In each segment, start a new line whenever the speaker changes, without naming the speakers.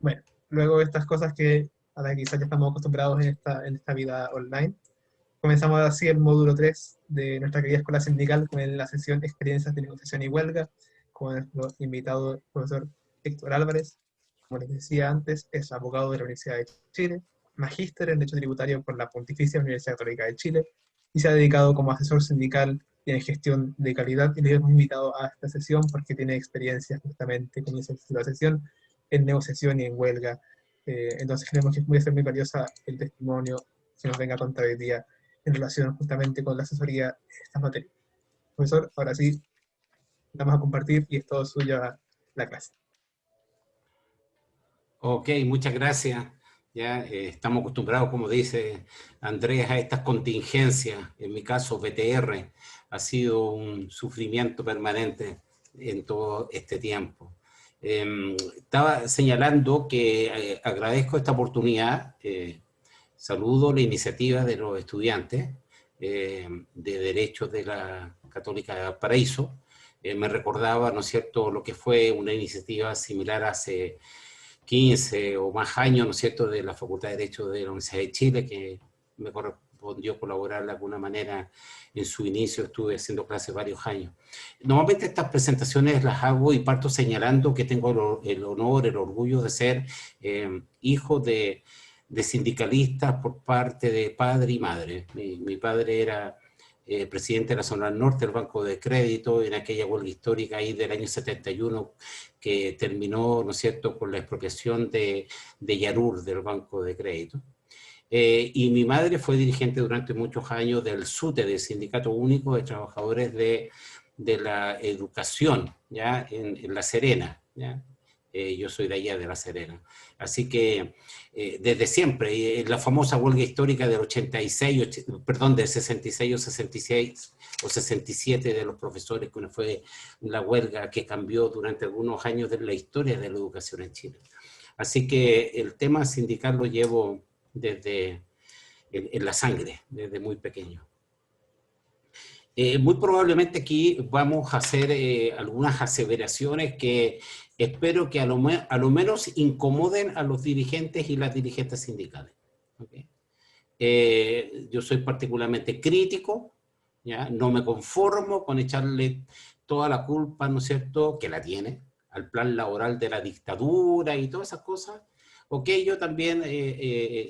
Bueno, luego de estas cosas que a las que quizás ya estamos acostumbrados en esta vida online, comenzamos así el módulo 3 de nuestra querida escuela sindical con la sesión Experiencias de negociación y huelga, con nuestro invitado, el profesor Héctor Álvarez. Como les decía antes, es abogado de la Universidad de Chile, magíster en Derecho Tributario por la Pontificia Universidad Católica de Chile, y se ha dedicado como asesor sindical y en gestión de calidad, y le hemos invitado a esta sesión porque tiene experiencia justamente, como dice la sesión, en negociación y en huelga. Entonces creemos que puede ser muy valiosa el testimonio que nos venga a contar hoy día en relación justamente con la asesoría de estas materias. Profesor, ahora sí, vamos a compartir y es todo suya la clase.
Ok, muchas gracias. Ya estamos acostumbrados, como dice Andrés, a estas contingencias. En mi caso, BTR ha sido un sufrimiento permanente en todo este tiempo. Estaba señalando que agradezco esta oportunidad. Saludo la iniciativa de los estudiantes de Derechos de la Católica de Valparaíso. Me recordaba, ¿no es cierto?, lo que fue una iniciativa similar hace 15 o más años, ¿no es cierto?, de la Facultad de Derecho de la Universidad de Chile, que me correspondió colaborar de alguna manera en su inicio. Estuve haciendo clases varios años. Normalmente estas presentaciones las hago y parto señalando que tengo el honor, el orgullo de ser hijo de sindicalistas por parte de padre y madre. Mi padre era presidente de la zona norte del Banco de Crédito en aquella huelga histórica ahí del año 71 que terminó, ¿no es cierto?, con la expropiación de Yarur del Banco de Crédito. Y mi madre fue dirigente durante muchos años del SUTE, del Sindicato Único de Trabajadores de la Educación, ¿ya?, en La Serena, ¿ya? Yo soy de allá, de La Serena. Así que desde siempre, la famosa huelga histórica del 86, perdón, del 66 o 66 o 67 de los profesores, que fue la huelga que cambió durante algunos años de la historia de la educación en Chile. Así que el tema sindical lo llevo desde en la sangre, desde muy pequeño. Muy probablemente aquí vamos a hacer algunas aseveraciones que espero que a lo menos incomoden a los dirigentes y las dirigentes sindicales. ¿Okay? Yo soy particularmente crítico, ¿ya? No me conformo con echarle toda la culpa, ¿no es cierto?, que la tiene, al plan laboral de la dictadura y todas esas cosas. Ok, yo también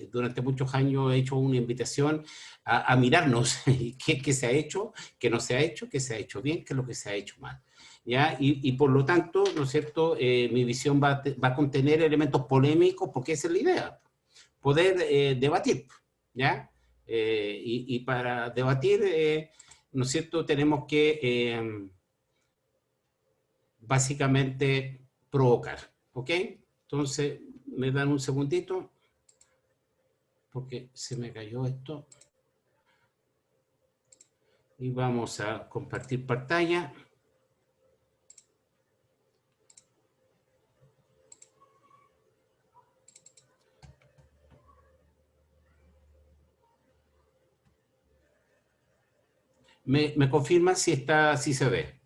durante muchos años he hecho una invitación a mirarnos qué se ha hecho, qué no se ha hecho, qué se ha hecho bien, qué es lo que se ha hecho mal. ¿Ya? Y por lo tanto, ¿no es cierto?, mi visión va a contener elementos polémicos, porque esa es la idea, poder debatir, ¿ya? Y para debatir, ¿no es cierto?, tenemos que básicamente provocar, ¿ok? Entonces, me dan un segundito, porque se me cayó esto. Y vamos a compartir pantalla. ¿Me confirman si se ve?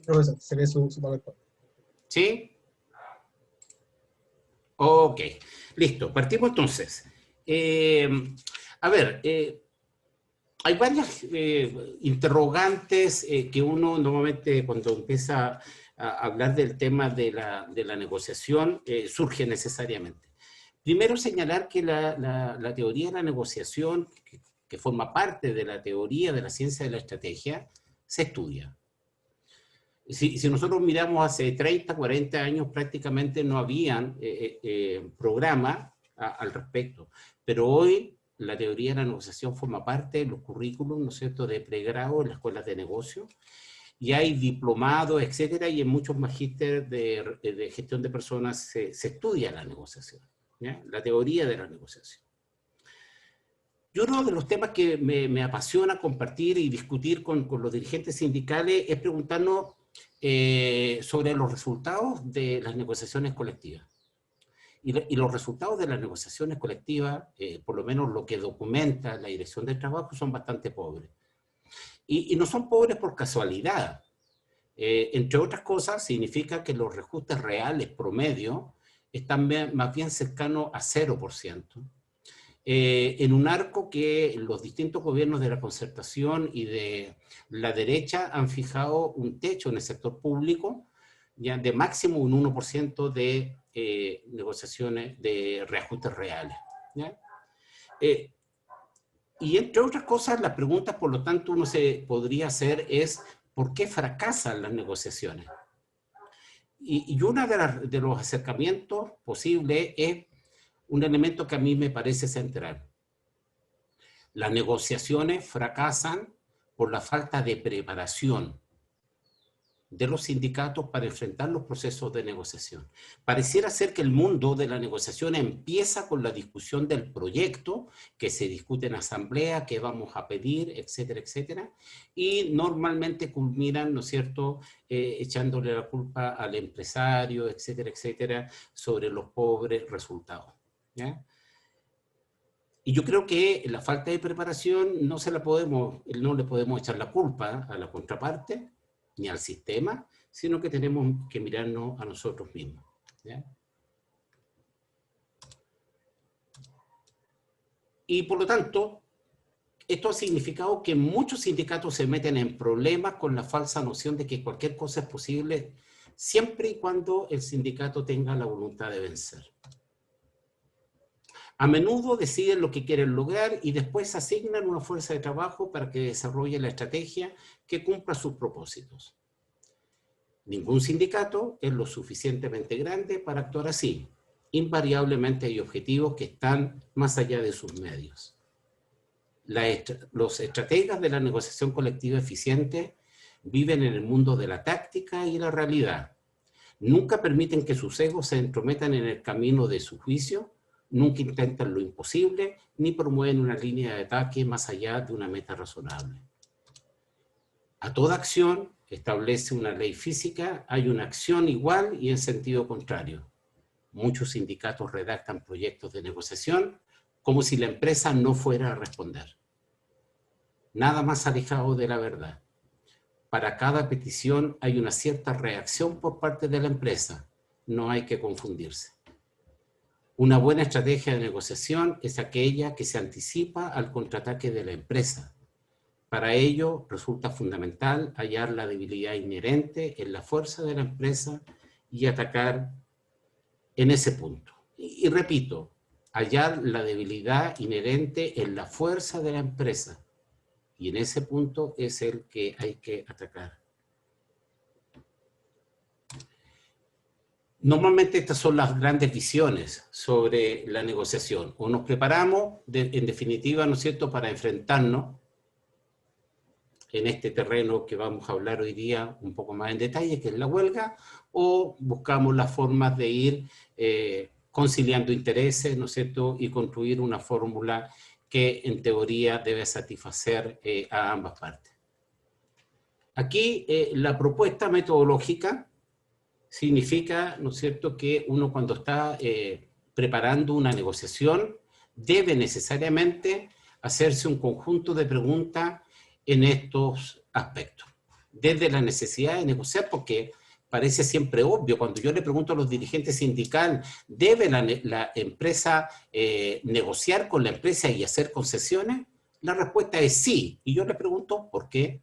Profesor, se ve su PowerPoint.
¿Sí? Ok, listo. Partimos entonces. A ver, hay varias interrogantes que uno normalmente cuando empieza a hablar del tema de la negociación surge necesariamente. Primero señalar que la teoría de la negociación, que forma parte de la teoría de la ciencia de la estrategia, se estudia. Si nosotros miramos hace 30, 40 años, prácticamente no habían programas al respecto. Pero hoy la teoría de la negociación forma parte de los currículos, ¿no es cierto?, de pregrado en las escuelas de negocio. Y hay diplomados, etcétera, y en muchos magísteres de gestión de personas se estudia la negociación, ¿ya? La teoría de la negociación. Y uno de los temas que me apasiona compartir y discutir con los dirigentes sindicales es preguntarnos sobre los resultados de las negociaciones colectivas. Y los resultados de las negociaciones colectivas, por lo menos lo que documenta la Dirección del Trabajo, son bastante pobres. Y no son pobres por casualidad, Entre otras cosas, significa que los reajustes reales promedio están más bien cercanos a 0%. En un arco que los distintos gobiernos de la concertación y de la derecha han fijado un techo en el sector público ya de máximo un 1% de negociaciones de reajustes reales. ¿Ya? Y entre otras cosas, las preguntas, por lo tanto, uno se podría hacer es ¿por qué fracasan las negociaciones? Y uno de los acercamientos posibles es un elemento que a mí me parece central. Las negociaciones fracasan por la falta de preparación de los sindicatos para enfrentar los procesos de negociación. Pareciera ser que el mundo de la negociación empieza con la discusión del proyecto, que se discute en asamblea, qué vamos a pedir, etcétera, etcétera, y normalmente culminan, ¿no es cierto?, echándole la culpa al empresario, etcétera, etcétera, sobre los pobres resultados. ¿Ya? Y yo creo que la falta de preparación no le podemos echar la culpa a la contraparte, ni al sistema, sino que tenemos que mirarnos a nosotros mismos. ¿Ya? Y por lo tanto, esto ha significado que muchos sindicatos se meten en problemas con la falsa noción de que cualquier cosa es posible siempre y cuando el sindicato tenga la voluntad de vencer. A menudo deciden lo que quieren lograr y después asignan una fuerza de trabajo para que desarrolle la estrategia que cumpla sus propósitos. Ningún sindicato es lo suficientemente grande para actuar así. Invariablemente hay objetivos que están más allá de sus medios. Los estrategas de la negociación colectiva eficiente viven en el mundo de la táctica y la realidad. Nunca permiten que sus egos se entrometan en el camino de su juicio, nunca intentan lo imposible, ni promueven una línea de ataque más allá de una meta razonable. A toda acción, establece una ley física, hay una acción igual y en sentido contrario. Muchos sindicatos redactan proyectos de negociación como si la empresa no fuera a responder. Nada más alejado de la verdad. Para cada petición hay una cierta reacción por parte de la empresa. No hay que confundirse. Una buena estrategia de negociación es aquella que se anticipa al contraataque de la empresa. Para ello resulta fundamental hallar la debilidad inherente en la fuerza de la empresa y atacar en ese punto. Y repito, hallar la debilidad inherente en la fuerza de la empresa. Y en ese punto es el que hay que atacar. Normalmente estas son las grandes visiones sobre la negociación. O nos preparamos, en definitiva, ¿no es cierto?, para enfrentarnos en este terreno que vamos a hablar hoy día un poco más en detalle, que es la huelga, o buscamos las formas de ir conciliando intereses, ¿no es cierto?, y construir una fórmula que en teoría debe satisfacer a ambas partes. Aquí la propuesta metodológica significa, ¿no es cierto?, que uno cuando está preparando una negociación debe necesariamente hacerse un conjunto de preguntas en estos aspectos. Desde la necesidad de negociar, porque parece siempre obvio, cuando yo le pregunto a los dirigentes sindicales, ¿debe la empresa negociar con la empresa y hacer concesiones? La respuesta es sí. Y yo le pregunto, ¿por qué?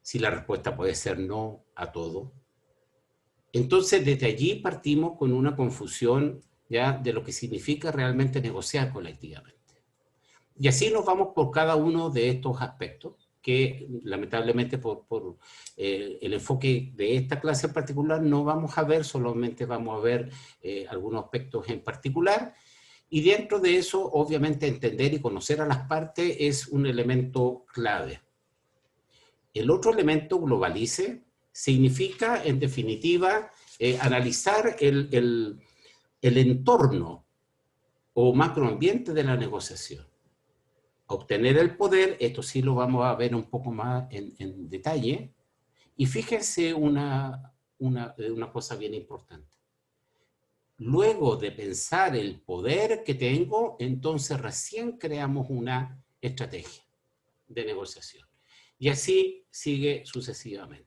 Si la respuesta puede ser no a todo. Entonces, desde allí partimos con una confusión ya de lo que significa realmente negociar colectivamente. Y así nos vamos por cada uno de estos aspectos, que lamentablemente por el enfoque de esta clase en particular no vamos a ver, solamente vamos a ver algunos aspectos en particular. Y dentro de eso, obviamente, entender y conocer a las partes es un elemento clave. El otro elemento, globalice, significa, en definitiva, analizar el entorno o macroambiente de la negociación. Obtener el poder, esto sí lo vamos a ver un poco más en detalle, y fíjense una cosa bien importante. Luego de pensar el poder que tengo, entonces recién creamos una estrategia de negociación. Y así sigue sucesivamente.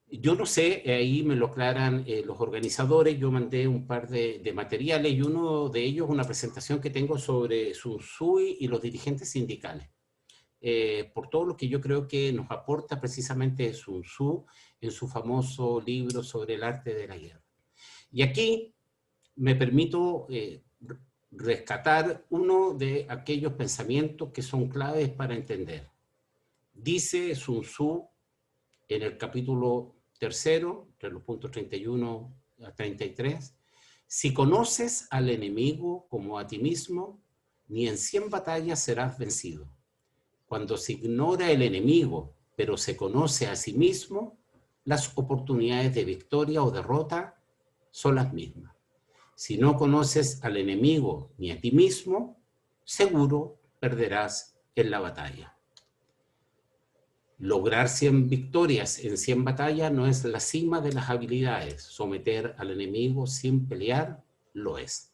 Yo no sé, ahí me lo aclaran los organizadores, yo mandé un par de materiales y uno de ellos una presentación que tengo sobre Sun Tzu y los dirigentes sindicales. Por todo lo que yo creo que nos aporta precisamente Sun Tzu en su famoso libro sobre el arte de la guerra. Y aquí me permito rescatar uno de aquellos pensamientos que son claves para entender. Dice Sun Tzu en el capítulo 3, entre los puntos 31 a 33, si conoces al enemigo como a ti mismo, ni en 100 batallas serás vencido. Cuando se ignora el enemigo, pero se conoce a sí mismo, las oportunidades de victoria o derrota son las mismas. Si no conoces al enemigo ni a ti mismo, seguro perderás en la batalla. Lograr 100 victorias en 100 batallas no es la cima de las habilidades. Someter al enemigo sin pelear lo es.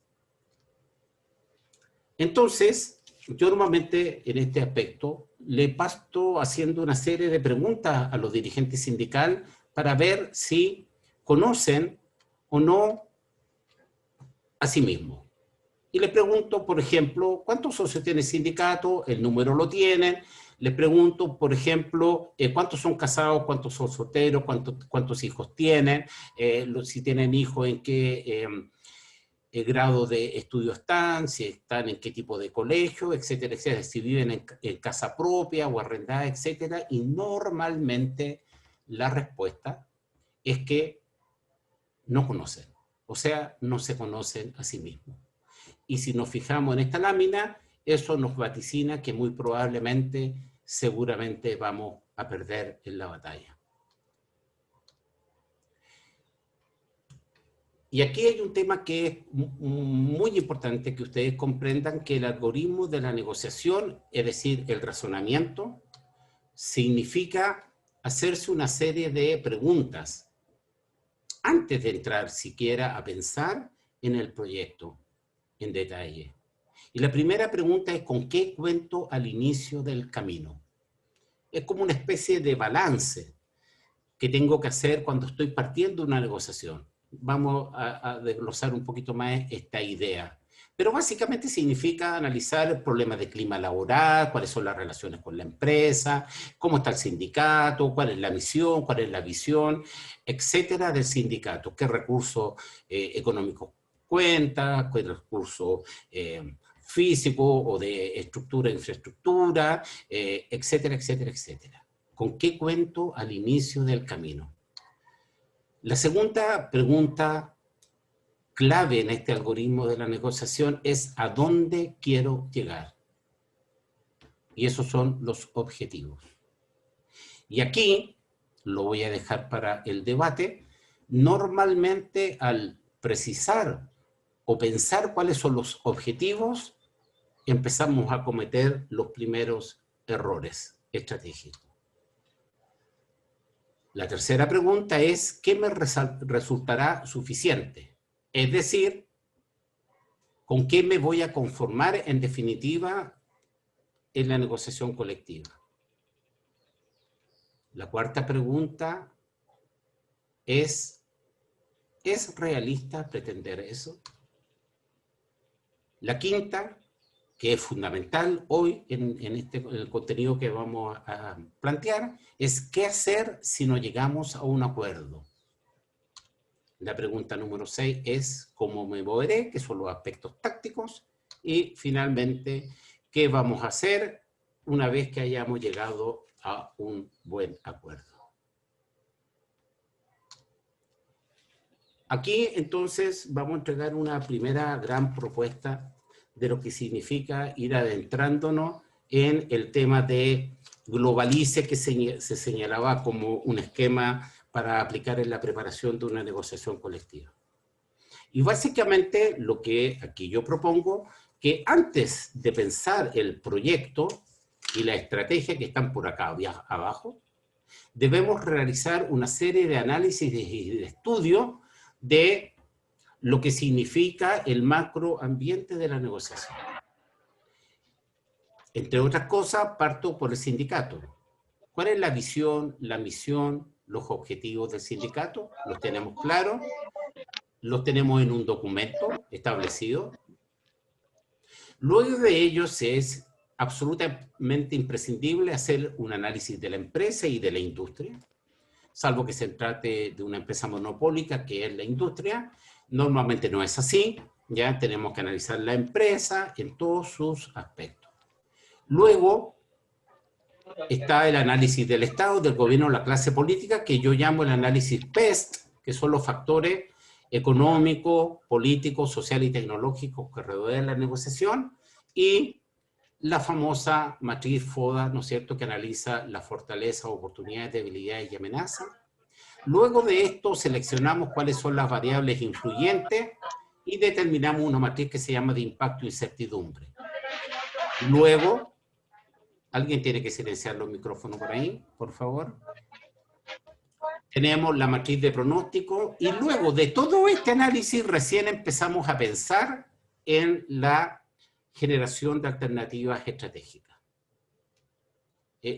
Entonces, yo normalmente en este aspecto le paso haciendo una serie de preguntas a los dirigentes sindicales para ver si conocen o no a sí mismos. Y les pregunto, por ejemplo, ¿cuántos socios tiene el sindicato? El número lo tienen. Les pregunto, por ejemplo, ¿cuántos son casados? ¿Cuántos son solteros? ¿Cuántos hijos tienen? Si tienen hijos, ¿en qué grado de estudio están? Si están en qué tipo de colegio, etcétera, etcétera. Si viven en casa propia o arrendada, etcétera. Y normalmente la respuesta es que no conocen. O sea, no se conocen a sí mismos. Y si nos fijamos en esta lámina, eso nos vaticina que muy probablemente, seguramente vamos a perder en la batalla. Y aquí hay un tema que es muy importante que ustedes comprendan, que el algoritmo de la negociación, es decir, el razonamiento, significa hacerse una serie de preguntas antes de entrar siquiera a pensar en el proyecto en detalle. Y la primera pregunta es, ¿con qué cuento al inicio del camino? Es como una especie de balance que tengo que hacer cuando estoy partiendo de una negociación. Vamos a desglosar un poquito más esta idea. Pero básicamente significa analizar problemas de clima laboral, cuáles son las relaciones con la empresa, cómo está el sindicato, cuál es la misión, cuál es la visión, etcétera, del sindicato, qué recursos económicos cuenta, qué recursos físicos o de estructura e infraestructura, etcétera, etcétera, etcétera. ¿Con qué cuento al inicio del camino? La segunda pregunta clave en este algoritmo de la negociación es ¿a dónde quiero llegar? Y esos son los objetivos. Y aquí, lo voy a dejar para el debate, normalmente al precisar o pensar cuáles son los objetivos, empezamos a cometer los primeros errores estratégicos. La tercera pregunta es, ¿qué me resultará suficiente? Es decir, ¿con qué me voy a conformar en definitiva en la negociación colectiva? La cuarta pregunta ¿es realista pretender eso? La quinta, que es fundamental hoy en el contenido que vamos a plantear, es ¿qué hacer si no llegamos a un acuerdo? La pregunta número 6 es ¿cómo me moveré? Que son los aspectos tácticos. Y finalmente, ¿qué vamos a hacer una vez que hayamos llegado a un buen acuerdo? Aquí entonces vamos a entregar una primera gran propuesta de lo que significa ir adentrándonos en el tema de globalice, que se señalaba como un esquema para aplicar en la preparación de una negociación colectiva. Y básicamente lo que aquí yo propongo, que antes de pensar el proyecto y la estrategia que están por acá abajo, debemos realizar una serie de análisis y de estudio de lo que significa el macroambiente de la negociación. Entre otras cosas, parto por el sindicato. ¿Cuál es la visión, la misión los objetivos del sindicato, los tenemos claros, los tenemos en un documento establecido. Luego de ellos es absolutamente imprescindible hacer un análisis de la empresa y de la industria, salvo que se trate de una empresa monopólica que es la industria. Normalmente no es así, ya tenemos que analizar la empresa en todos sus aspectos. Luego está el análisis del Estado, del gobierno, la clase política, que yo llamo el análisis PEST, que son los factores económicos, políticos, sociales y tecnológicos que rodean la negociación, y la famosa matriz FODA, ¿no es cierto?, que analiza la fortaleza, oportunidades, debilidades y amenazas. Luego de esto seleccionamos cuáles son las variables influyentes y determinamos una matriz que se llama de impacto e incertidumbre. Luego, ¿alguien tiene que silenciar los micrófonos por ahí, por favor? Tenemos la matriz de pronóstico y luego de todo este análisis recién empezamos a pensar en la generación de alternativas estratégicas.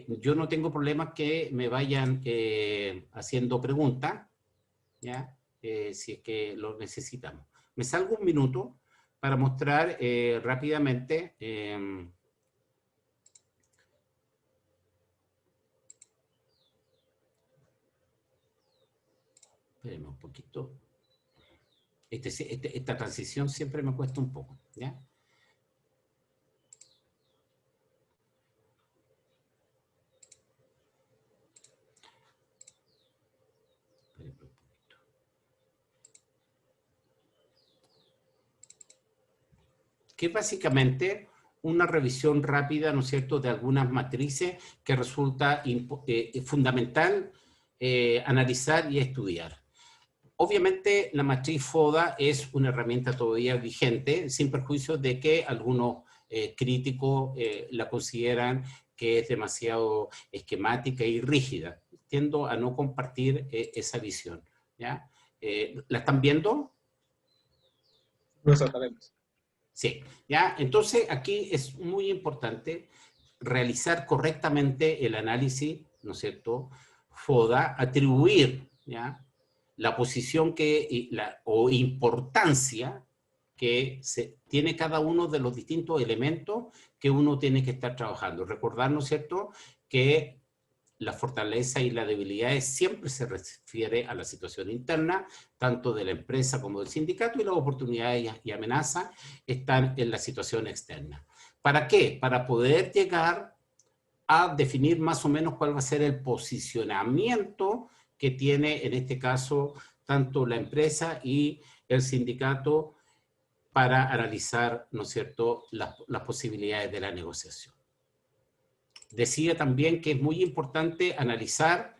Yo no tengo problemas que me vayan haciendo preguntas, ¿ya? Si es que lo necesitamos. Me salgo un minuto para mostrar rápidamente espérenme un poquito. Esta transición siempre me cuesta un poco, ¿ya? Que es básicamente una revisión rápida, ¿no es cierto?, de algunas matrices que resulta fundamental analizar y estudiar. Obviamente la matriz FODA es una herramienta todavía vigente, sin perjuicio de que algunos críticos la consideran que es demasiado esquemática y rígida. Tiendo a no compartir esa visión, ¿ya? ¿La están viendo?
No sabemos.
Sí, ¿ya? Entonces aquí es muy importante realizar correctamente el análisis, ¿no es cierto?, FODA, atribuir, ¿ya?, la posición o importancia que tiene cada uno de los distintos elementos que uno tiene que estar trabajando. Recordar, ¿no es cierto?, que la fortaleza y la debilidad siempre se refiere a la situación interna, tanto de la empresa como del sindicato, y las oportunidades y amenazas están en la situación externa. ¿Para qué? Para poder llegar a definir más o menos cuál va a ser el posicionamiento que tiene en este caso tanto la empresa y el sindicato para analizar, ¿no es cierto?, las posibilidades de la negociación. Decía también que es muy importante analizar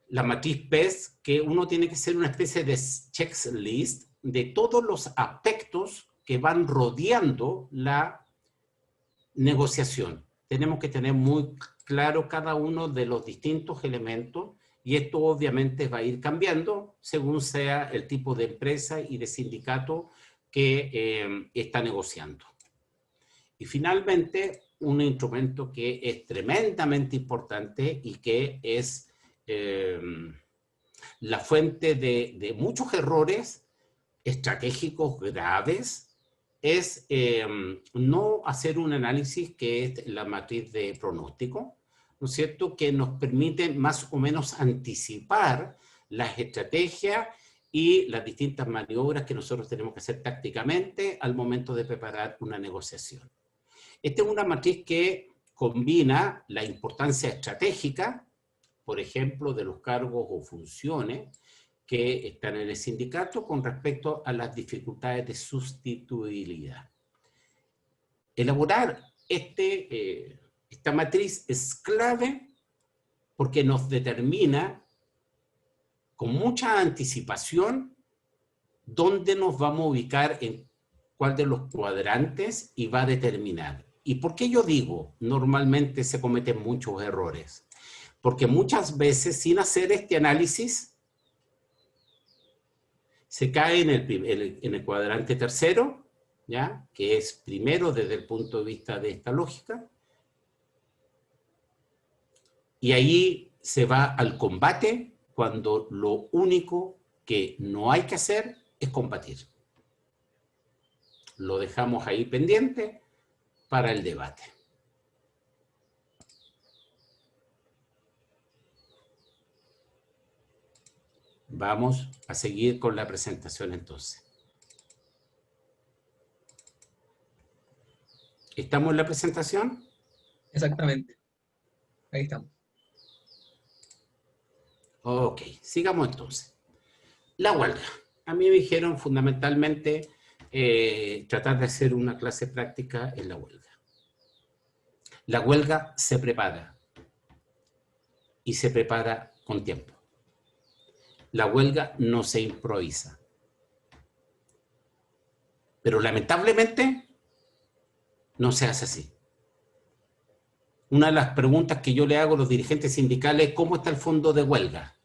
la matriz PES, que uno tiene que ser una especie de checklist de todos los aspectos que van rodeando la negociación. Tenemos que tener muy claro cada uno de los distintos elementos y esto obviamente va a ir cambiando según sea el tipo de empresa y de sindicato que está negociando. Y finalmente, un instrumento que es tremendamente importante y que es la fuente de muchos errores estratégicos graves, es no hacer un análisis que es la matriz de pronóstico, ¿no es cierto?, que nos permite más o menos anticipar las estrategias y las distintas maniobras que nosotros tenemos que hacer tácticamente al momento de preparar una negociación. Esta es una matriz que combina la importancia estratégica, por ejemplo, de los cargos o funciones que están en el sindicato con respecto a las dificultades de sustituibilidad. Elaborar esta matriz es clave porque nos determina con mucha anticipación dónde nos vamos a ubicar en cuál de los cuadrantes y va a determinar. ¿Y por qué yo digo normalmente se cometen muchos errores? Porque muchas veces sin hacer este análisis se cae en el cuadrante tercero, ¿ya?, que es primero desde el punto de vista de esta lógica, y ahí se va al combate cuando lo único que no hay que hacer es combatir. Lo dejamos ahí pendiente para el debate. Vamos a seguir con la presentación entonces. ¿Estamos en la presentación?
Exactamente. Ahí estamos.
Ok, sigamos entonces. La huelga. A mí me dijeron fundamentalmente tratar de hacer una clase práctica en la huelga. La huelga se prepara y se prepara con tiempo. La huelga no se improvisa. Pero lamentablemente no se hace así. Una de las preguntas que yo le hago a los dirigentes sindicales es ¿cómo está el fondo de huelga?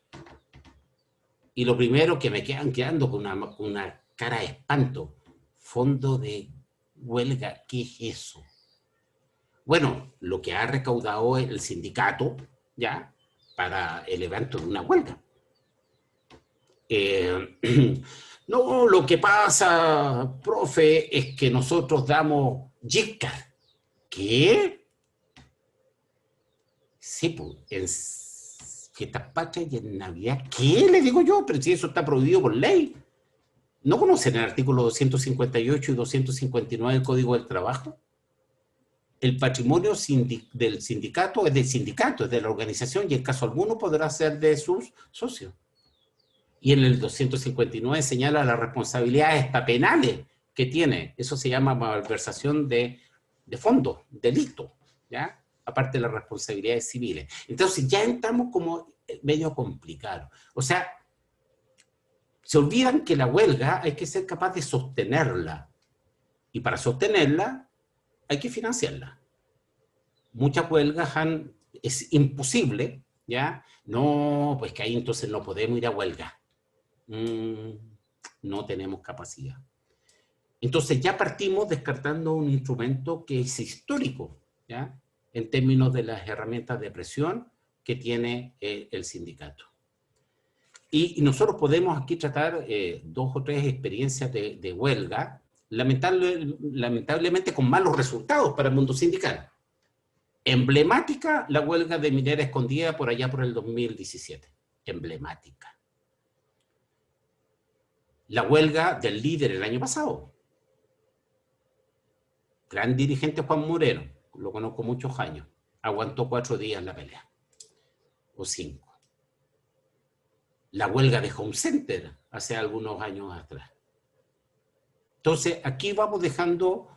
Y lo primero que me quedan quedando con una cara de espanto. Fondo de huelga, ¿qué es eso? Bueno, lo que ha recaudado el sindicato, ¿ya? Para el evento de una huelga. No, lo que pasa, profe, es que nosotros damos gift card. ¿Qué? Sí, pues, en fiestas patrias y en Navidad. ¿Qué? Le digo yo, pero si eso está prohibido por ley. ¿No conocen el artículo 258 y 259 del Código del Trabajo? El patrimonio del sindicato es del sindicato, es de la organización, y en caso alguno podrá ser de sus socios. Y en el 259 señala las responsabilidades hasta penales que tiene. Eso se llama malversación de fondos, delito, ¿ya? Aparte de las responsabilidades civiles. Entonces ya estamos como medio complicados. O sea, se olvidan que la huelga hay que ser capaz de sostenerla. Y para sostenerla hay que financiarla. Muchas huelgas es imposible, ¿ya? No, pues que ahí entonces no podemos ir a huelga. No tenemos capacidad. Entonces ya partimos descartando un instrumento que es histórico, ¿ya? En términos de las herramientas de presión que tiene el sindicato. Y nosotros podemos aquí tratar 2 o 3 experiencias de huelga, lamentablemente con malos resultados para el mundo sindical. Emblemática la huelga de Minera Escondida por allá por el 2017. Emblemática. La huelga del líder el año pasado. Gran dirigente Juan Moreno, lo conozco muchos años. Aguantó 4 días la pelea. O 5. La huelga de Home Center hace algunos años atrás. Entonces, aquí vamos dejando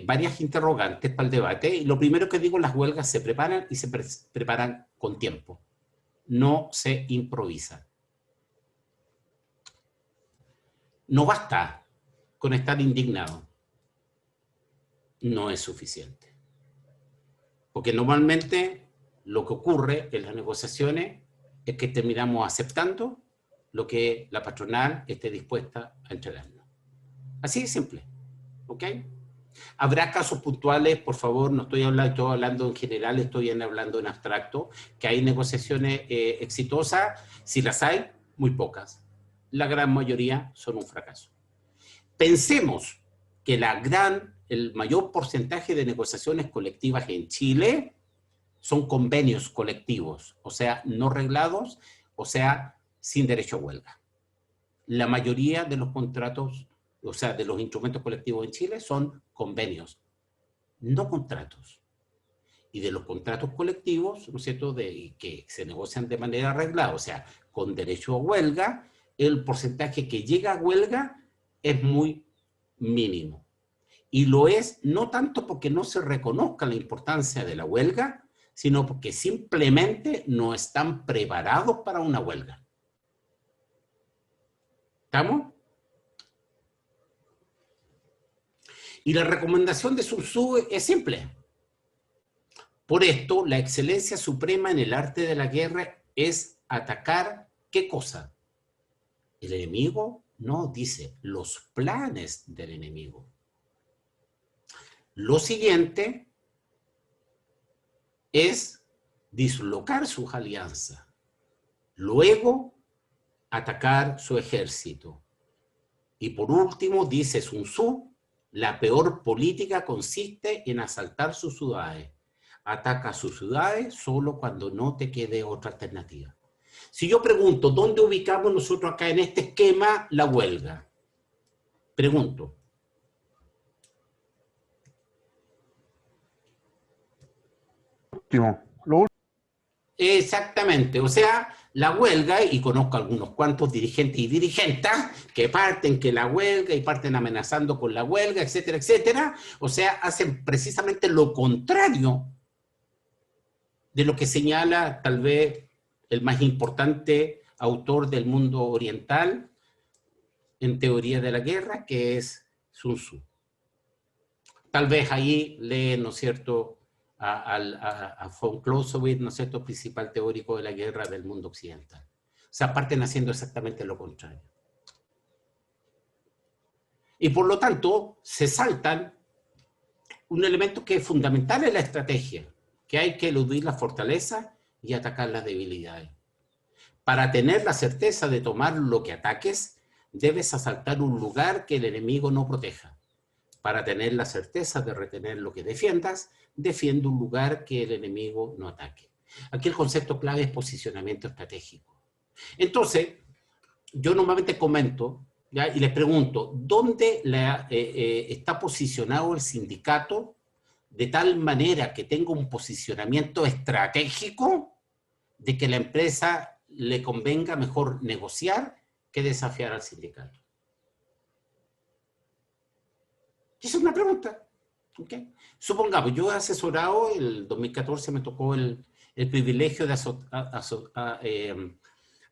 varias interrogantes para el debate. Y lo primero que digo, las huelgas se preparan y se preparan con tiempo. No se improvisa. No basta con estar indignado. No es suficiente. Porque normalmente lo que ocurre en las negociaciones es que terminamos aceptando lo que la patronal esté dispuesta a entregarnos. Así de simple. ¿Ok? Habrá casos puntuales, por favor, no estoy hablando en general, estoy hablando en abstracto, que hay negociaciones exitosas, si las hay, muy pocas. La gran mayoría son un fracaso. Pensemos que el mayor porcentaje de negociaciones colectivas en Chile son convenios colectivos, o sea, no reglados, o sea, sin derecho a huelga. La mayoría de los contratos, o sea, de los instrumentos colectivos en Chile son convenios, no contratos. Y de los contratos colectivos, ¿no es cierto?, que se negocian de manera arreglada, o sea, con derecho a huelga, el porcentaje que llega a huelga es muy mínimo. Y lo es no tanto porque no se reconozca la importancia de la huelga, sino porque simplemente no están preparados para una huelga. ¿Estamos? Y la recomendación de Sun Tzu es simple. Por esto, la excelencia suprema en el arte de la guerra es atacar, ¿qué cosa? El enemigo, no, dice, los planes del enemigo. Lo siguiente es dislocar sus alianzas, luego atacar su ejército. Y por último, dice Sun Tzu, la peor política consiste en asaltar sus ciudades. Ataca sus ciudades solo cuando no te quede otra alternativa. Si yo pregunto, ¿dónde ubicamos nosotros acá en este esquema la huelga? Pregunto. Exactamente, o sea, la huelga, y conozco algunos cuantos dirigentes y dirigentas que parten que la huelga y parten amenazando con la huelga, etcétera, etcétera. O sea, hacen precisamente lo contrario de lo que señala tal vez el más importante autor del mundo oriental en teoría de la guerra, que es Sun Tzu. Tal vez ahí leen, ¿no es cierto?, a von Clausewitz, ¿no es cierto?, principal teórico de la guerra del mundo occidental. O sea, parten haciendo exactamente lo contrario. Y por lo tanto, se saltan un elemento que es fundamental en la estrategia, que hay que eludir la fortaleza y atacar las debilidades. Para tener la certeza de tomar lo que ataques, debes asaltar un lugar que el enemigo no proteja. Para tener la certeza de retener lo que defiendas, defiende un lugar que el enemigo no ataque. Aquí el concepto clave es posicionamiento estratégico. Entonces, yo normalmente comento, ¿ya?, y les pregunto, ¿dónde está posicionado el sindicato de tal manera que tenga un posicionamiento estratégico de que la empresa le convenga mejor negociar que desafiar al sindicato? Esa es una pregunta. ¿Okay? Supongamos, yo he asesorado, el 2014 me tocó el privilegio de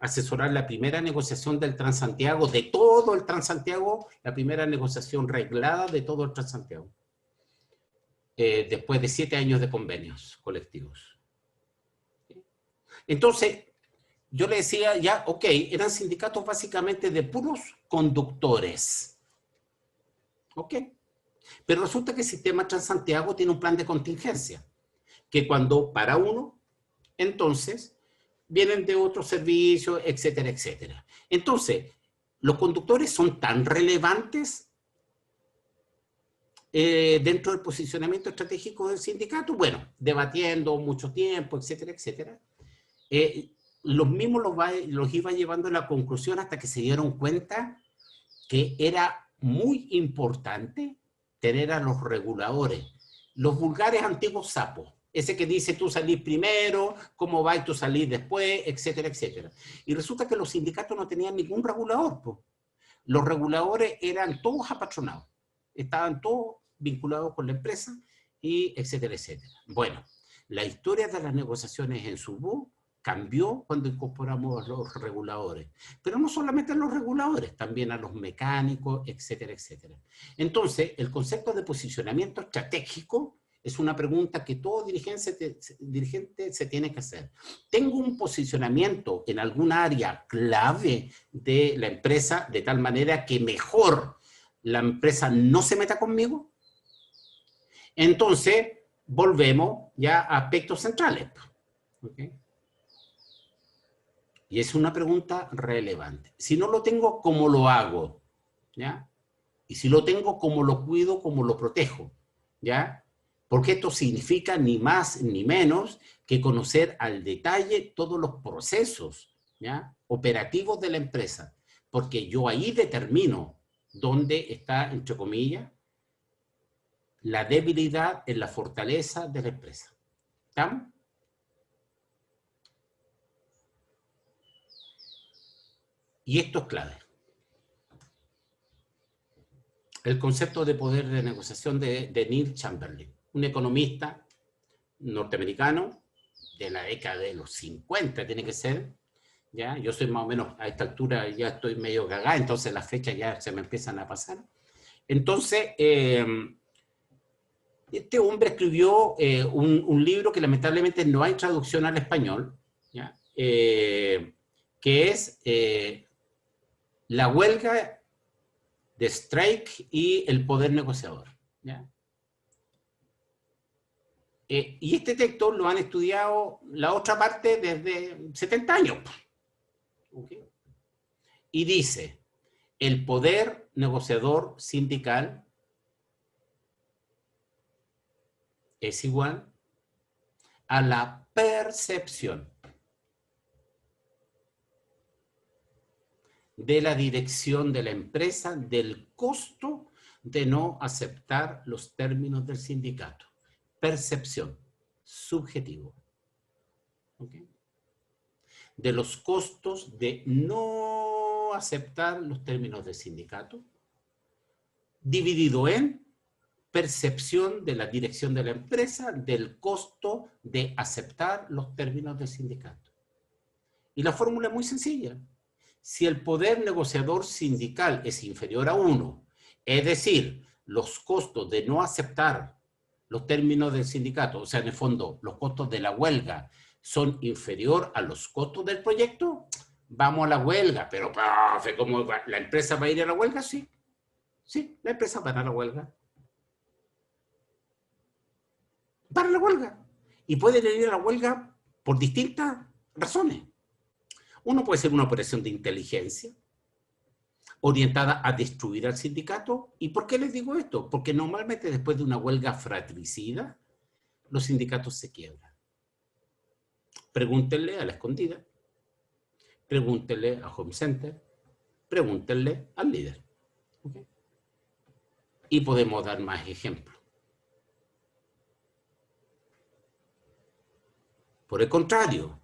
asesorar la primera negociación del Transantiago, de todo el Transantiago, la primera negociación reglada de todo el Transantiago, después de 7 años de convenios colectivos. Entonces, yo le decía ya, ok, eran sindicatos básicamente de puros conductores. Ok. Pero resulta que el sistema Transantiago tiene un plan de contingencia, que cuando para uno, entonces vienen de otros servicios, etcétera, etcétera. Entonces, los conductores son tan relevantes dentro del posicionamiento estratégico del sindicato, bueno, debatiendo mucho tiempo, etcétera, etcétera. Los mismos los iba llevando a la conclusión hasta que se dieron cuenta que era muy importante tener a los reguladores, los vulgares antiguos sapos, ese que dice tú salís primero, cómo va y tú salís después, etcétera, etcétera. Y resulta que los sindicatos no tenían ningún regulador, pues. Los reguladores eran todos apatronados, estaban todos vinculados con la empresa, y etcétera, etcétera. Bueno, la historia de las negociaciones en Subú cambió cuando incorporamos a los reguladores. Pero no solamente a los reguladores, también a los mecánicos, etcétera, etcétera. Entonces, el concepto de posicionamiento estratégico es una pregunta que todo dirigente se tiene que hacer. ¿Tengo un posicionamiento en alguna área clave de la empresa de tal manera que mejor la empresa no se meta conmigo? Entonces, volvemos ya a aspectos centrales. ¿Okay? Y es una pregunta relevante. Si no lo tengo, ¿cómo lo hago? ¿Ya? Y si lo tengo, ¿cómo lo cuido, cómo lo protejo? ¿Ya? Porque esto significa ni más ni menos que conocer al detalle todos los procesos, ¿ya?, operativos de la empresa. Porque yo ahí determino dónde está, entre comillas, la debilidad en la fortaleza de la empresa. ¿Estamos? Y esto es clave. El concepto de poder de negociación de Neil Chamberlain, un economista norteamericano de la década de los 50, tiene que ser, ¿ya? Yo soy más o menos, a esta altura ya estoy medio gaga, entonces las fechas ya se me empiezan a pasar. Entonces, este hombre escribió un libro que lamentablemente no hay traducción al español, ¿ya? Que es La huelga de Strike y el poder negociador, ¿ya? Y este texto lo han estudiado la otra parte desde 70 años. ¿Okay? Y dice, el poder negociador sindical es igual a la percepción de la dirección de la empresa del costo de no aceptar los términos del sindicato. Percepción, subjetivo. ¿Okay? De los costos de no aceptar los términos del sindicato, dividido en percepción de la dirección de la empresa del costo de aceptar los términos del sindicato. Y la fórmula es muy sencilla. Si el poder negociador sindical es inferior a 1, es decir, los costos de no aceptar los términos del sindicato, o sea, en el fondo, los costos de la huelga son inferior a los costos del proyecto, vamos a la huelga. Pero, profe, ¿cómo va? ¿La empresa va a ir a la huelga? Sí. Sí, la empresa va a la huelga. Para la huelga. Y pueden ir a la huelga por distintas razones. Uno puede ser una operación de inteligencia orientada a destruir al sindicato. ¿Y por qué les digo esto? Porque normalmente después de una huelga fratricida, los sindicatos se quiebran. Pregúntenle a La Escondida, pregúntenle a Home Center, pregúntenle al líder. ¿Okay? Y podemos dar más ejemplos. Por el contrario,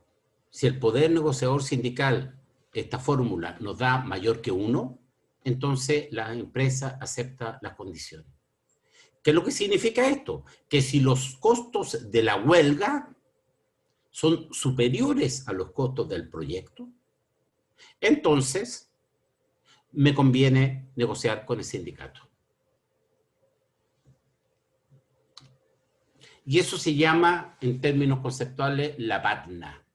si el poder negociador sindical, esta fórmula, nos da mayor que 1, entonces la empresa acepta las condiciones. ¿Qué es lo que significa esto? Que si los costos de la huelga son superiores a los costos del proyecto, entonces me conviene negociar con el sindicato. Y eso se llama, en términos conceptuales, la BATNA,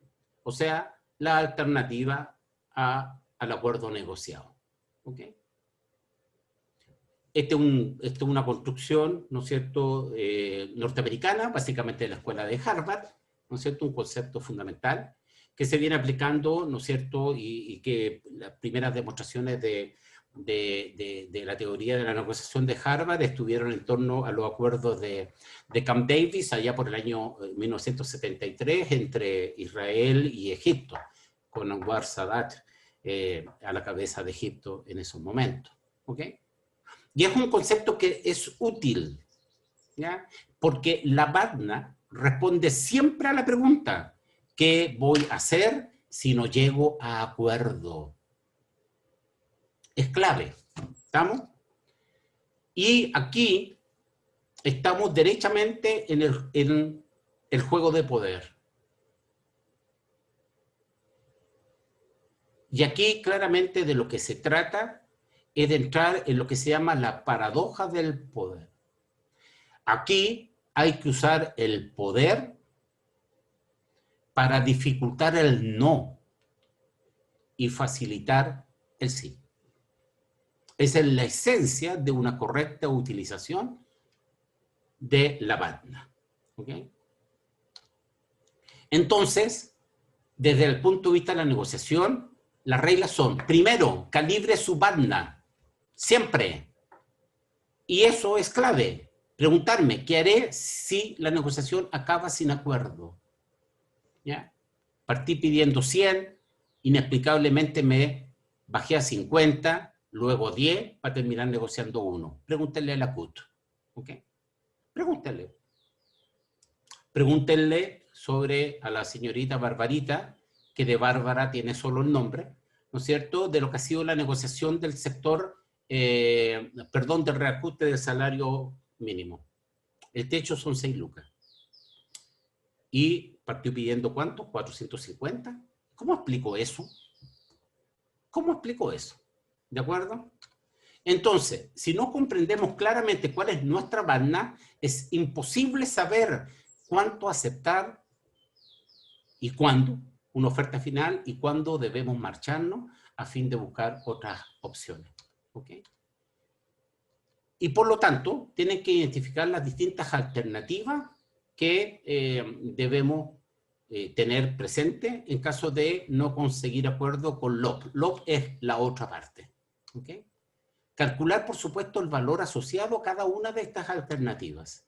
o sea, la alternativa al acuerdo negociado. ¿Okay? Esta es una construcción, ¿no es cierto?, norteamericana, básicamente de la escuela de Harvard, ¿no es cierto?, un concepto fundamental que se viene aplicando, ¿no es cierto?, y que las primeras demostraciones de la teoría de la negociación de Harvard estuvieron en torno a los acuerdos de Camp Davis, allá por el año 1973, entre Israel y Egipto, con Anwar Sadat a la cabeza de Egipto en esos momentos. ¿Ok? Y es un concepto que es útil, ¿ya? Porque la BATNA responde siempre a la pregunta, ¿qué voy a hacer si no llego a acuerdo? Es clave, ¿estamos? Y aquí estamos derechamente en el juego de poder. Y aquí claramente de lo que se trata es de entrar en lo que se llama la paradoja del poder. Aquí hay que usar el poder para dificultar el no y facilitar el sí. Esa es la esencia de una correcta utilización de la BATNA. ¿Okay? Entonces, desde el punto de vista de la negociación, las reglas son, primero, calibre su BATNA, siempre. Y eso es clave. Preguntarme, ¿qué haré si la negociación acaba sin acuerdo? ¿Ya? Partí pidiendo 100, inexplicablemente me bajé a 50, luego 10, para terminar negociando 1. Pregúntenle a la CUT. ¿Ok? Pregúntenle. Pregúntenle sobre a la señorita Barbarita, que de Bárbara tiene solo el nombre, ¿no es cierto?, de lo que ha sido la negociación del sector, del reajuste del salario mínimo. El techo son 6 lucas. Y partió pidiendo ¿cuánto? 450. ¿Cómo explico eso? ¿Cómo explico eso? ¿De acuerdo? Entonces, si no comprendemos claramente cuál es nuestra BATNA, es imposible saber cuánto aceptar y cuándo una oferta final y cuándo debemos marcharnos a fin de buscar otras opciones. ¿Ok? Y por lo tanto, tienen que identificar las distintas alternativas que debemos tener presente en caso de no conseguir acuerdo con LOP. LOP es la otra parte. ¿Okay? Calcular, por supuesto, el valor asociado a cada una de estas alternativas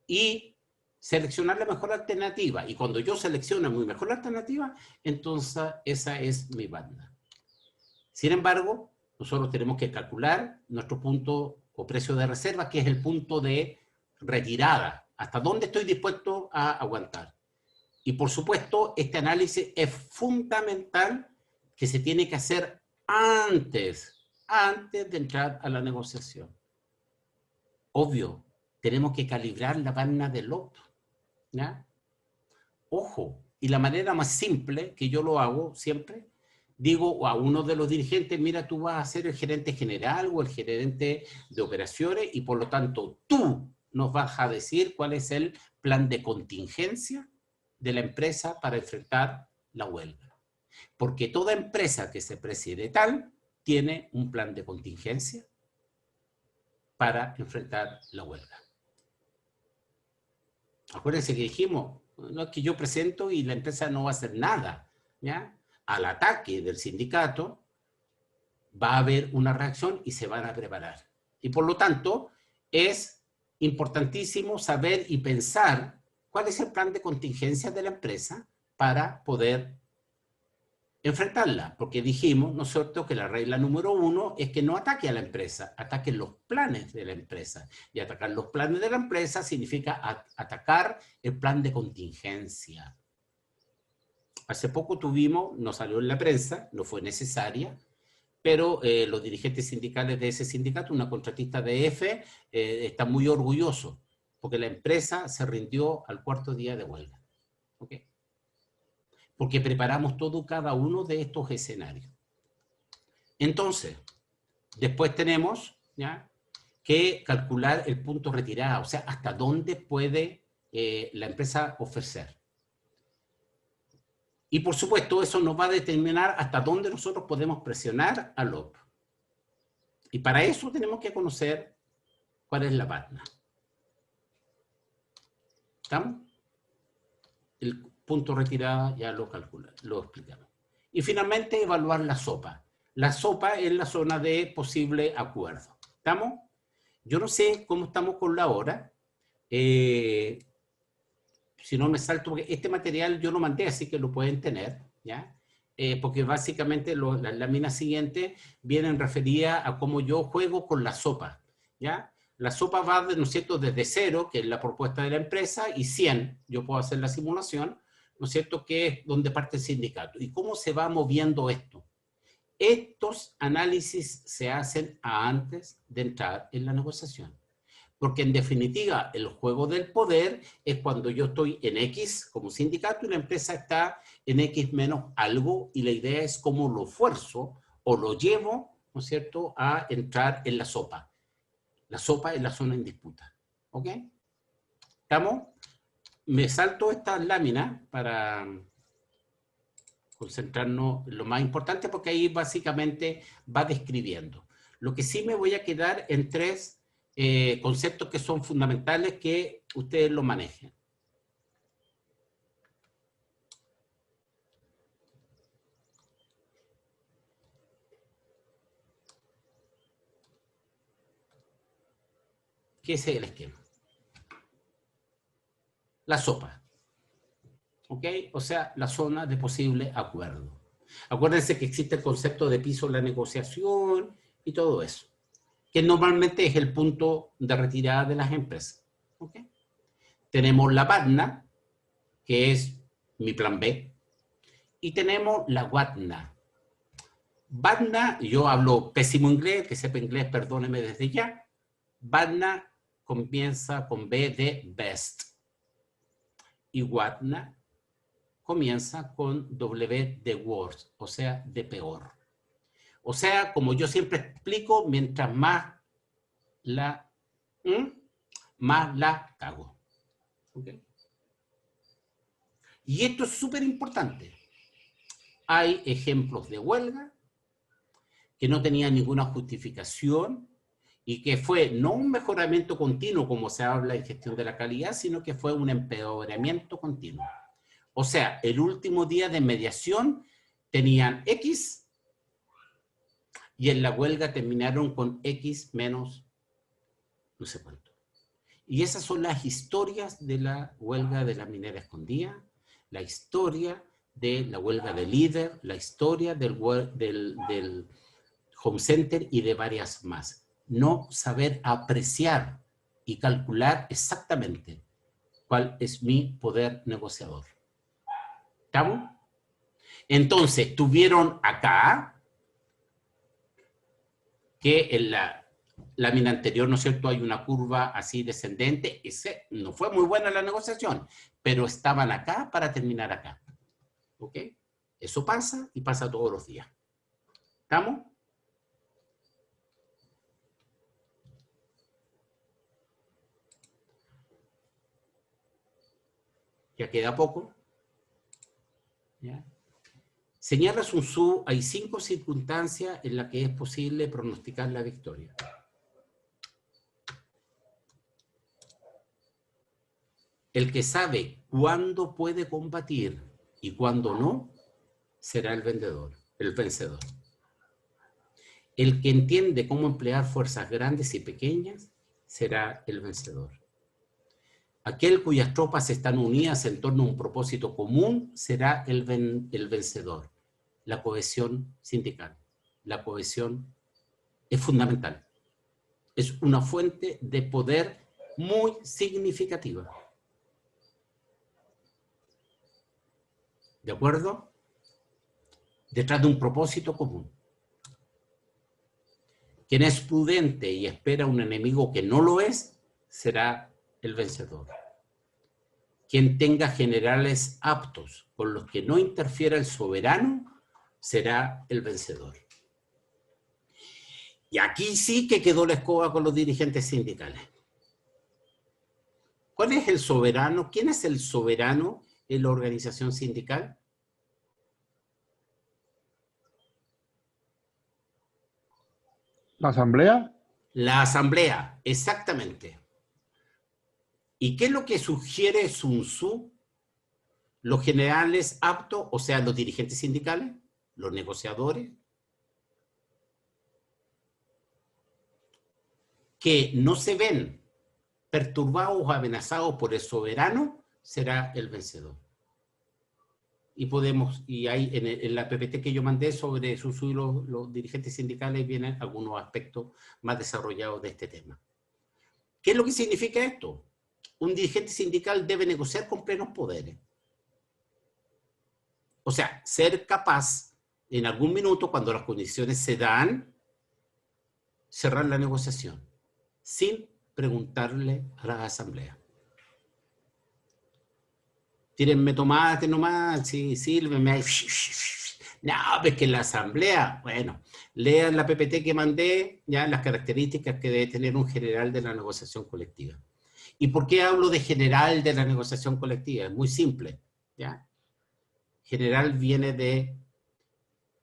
y seleccionar la mejor alternativa. Y cuando yo selecciono mi mejor alternativa, entonces esa es mi banda. Sin embargo, nosotros tenemos que calcular nuestro punto o precio de reserva, que es el punto de retirada. ¿Hasta dónde estoy dispuesto a aguantar? Y por supuesto, este análisis es fundamental, que se tiene que hacer antes de entrar a la negociación. Obvio, tenemos que calibrar la banda de LOP. ¿Ya? Ojo, y la manera más simple que yo lo hago siempre, digo a uno de los dirigentes, mira, tú vas a ser el gerente general o el gerente de operaciones y por lo tanto tú nos vas a decir cuál es el plan de contingencia de la empresa para enfrentar la huelga. Porque toda empresa que se precie de tal tiene un plan de contingencia para enfrentar la huelga. Acuérdense que dijimos, no es que yo presento y la empresa no va a hacer nada, ¿ya? Al ataque del sindicato va a haber una reacción y se van a preparar. Y por lo tanto, es importantísimo saber y pensar cuál es el plan de contingencia de la empresa para poder enfrentarla, porque dijimos, ¿no es cierto?, que la regla número 1 es que no ataque a la empresa, ataque los planes de la empresa. Y atacar los planes de la empresa significa atacar el plan de contingencia. Hace poco tuvimos, no salió en la prensa, no fue necesaria, pero los dirigentes sindicales de ese sindicato, una contratista de EFE, están muy orgullosos, porque la empresa se rindió al cuarto día de huelga. ¿Ok? Porque preparamos cada uno de estos escenarios. Entonces, después tenemos, ¿ya?, que calcular el punto retirada, o sea, hasta dónde puede la empresa ofrecer. Y por supuesto, eso nos va a determinar hasta dónde nosotros podemos presionar al LOP. Y para eso tenemos que conocer cuál es la banda. ¿Estamos? El punto retirada ya lo explicamos. Y finalmente, evaluar la SOPA. La SOPA es la zona de posible acuerdo. ¿Estamos? Yo no sé cómo estamos con la hora. Si no me salto, porque este material yo lo mandé, así que lo pueden tener, ¿ya? Porque básicamente las láminas siguientes vienen referidas a cómo yo juego con la SOPA, ¿ya? La SOPA va, ¿no es cierto?, desde 0, que es la propuesta de la empresa, y 100, yo puedo hacer la simulación, ¿no es cierto?, que es donde parte el sindicato. ¿Y cómo se va moviendo esto? Estos análisis se hacen antes de entrar en la negociación. Porque en definitiva, el juego del poder es cuando yo estoy en X como sindicato y la empresa está en X menos algo, y la idea es cómo lo fuerzo o lo llevo, ¿no es cierto?, a entrar en la SOPA. La SOPA es la zona en disputa. ¿Ok? ¿Estamos? Me salto estas láminas para concentrarnos en lo más importante, porque ahí básicamente va describiendo. Lo que sí me voy a quedar en 3 conceptos que son fundamentales, que ustedes lo manejen. ¿Qué es el esquema? La SOPA. ¿Ok? O sea, la zona de posible acuerdo. Acuérdense que existe el concepto de piso de la negociación y todo eso, que normalmente es el punto de retirada de las empresas. ¿Ok? Tenemos la BATNA, que es mi plan B, y tenemos la WATNA. BATNA, yo hablo pésimo inglés, que sepa inglés, perdóneme desde ya. BATNA comienza con B de best, y WATNA comienza con W de worst, o sea, de peor. O sea, como yo siempre explico, mientras más la cago. ¿Okay? Y esto es súper importante. Hay ejemplos de huelga que no tenían ninguna justificación y que fue no un mejoramiento continuo como se habla en gestión de la calidad, sino que fue un empeoramiento continuo. O sea, el último día de mediación tenían X y en la huelga terminaron con X menos no sé cuánto. Y esas son las historias de la huelga de la minera escondida, la historia de la huelga de líder, la historia del Home Center y de varias más. No saber apreciar y calcular exactamente cuál es mi poder negociador. ¿Estamos? Entonces, tuvieron acá que en la lámina anterior, ¿no es cierto?, hay una curva así descendente. No fue muy buena la negociación, pero estaban acá para terminar acá. ¿Ok? Eso pasa y pasa todos los días. ¿Estamos? Ya queda poco. ¿Ya? Señala Sun Tzu, hay 5 circunstancias en las que es posible pronosticar la victoria. El que sabe cuándo puede combatir y cuándo no, será el vencedor. El que entiende cómo emplear fuerzas grandes y pequeñas, será el vencedor. Aquel cuyas tropas están unidas en torno a un propósito común, será el vencedor. La cohesión sindical. La cohesión es fundamental. Es una fuente de poder muy significativa. ¿De acuerdo? Detrás de un propósito común. Quien es prudente y espera un enemigo que no lo es, será el vencedor. Quien tenga generales aptos con los que no interfiera el soberano, será el vencedor. Y aquí sí que quedó la escoba con los dirigentes sindicales. ¿Cuál es el soberano? ¿Quién es el soberano en la organización sindical?
¿La asamblea?
La asamblea, exactamente. ¿Y qué es lo que sugiere Sun Tzu? Los generales aptos, o sea, los dirigentes sindicales, los negociadores, que no se ven perturbados o amenazados por el soberano, será el vencedor. Y ahí en la PPT que yo mandé sobre Sun Tzu y los dirigentes sindicales vienen algunos aspectos más desarrollados de este tema. ¿Qué es lo que significa esto? Un dirigente sindical debe negociar con plenos poderes. O sea, ser capaz en algún minuto, cuando las condiciones se dan, cerrar la negociación, sin preguntarle a la asamblea. Tírenme tomate nomás, sí, sírveme. No, pues que la asamblea, bueno, lean la PPT que mandé, ya las características que debe tener un general de la negociación colectiva. ¿Y por qué hablo de general de la negociación colectiva? Es muy simple, ¿ya? General viene de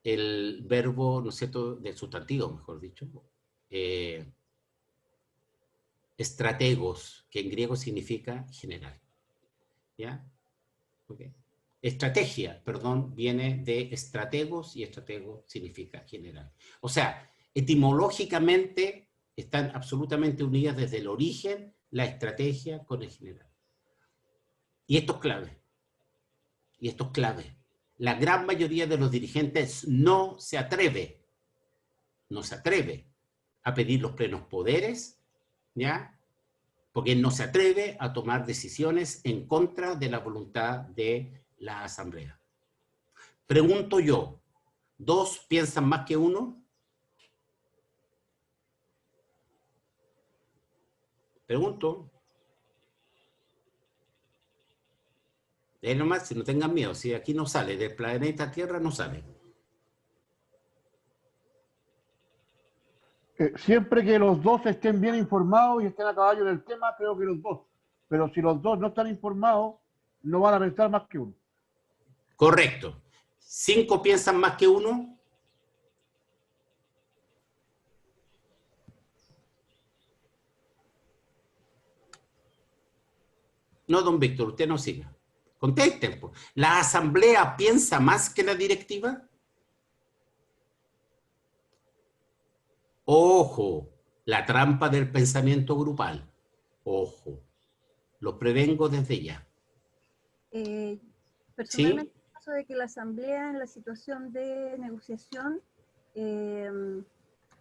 el verbo, ¿no es cierto?, del sustantivo, mejor dicho, estrategos, que en griego significa general, ¿ya? Okay. Estrategia, perdón, viene de estrategos y estratego significa general. O sea, etimológicamente están absolutamente unidas desde el origen la estrategia con el general. Y esto es clave. Y esto es clave. La gran mayoría de los dirigentes no se atreve a pedir los plenos poderes, ¿ya? Porque no se atreve a tomar decisiones en contra de la voluntad de la asamblea. Pregunto yo, ¿2 piensan más que 1? Pregunto. Es nomás, si no tengan miedo, si aquí no sale, del planeta Tierra no sale.
Siempre que los 2 estén bien informados y estén a caballo en el tema, creo que los 2. Pero si los 2 no están informados, no van a pensar más que 1.
Correcto. 5 piensan más que 1. No, don Víctor, usted no siga. Contesten, pues. ¿La asamblea piensa más que la directiva? Ojo, la trampa del pensamiento grupal. Ojo, lo prevengo desde ya.
Personalmente,
¿Sí?
en el caso de que la Asamblea, en la situación de negociación,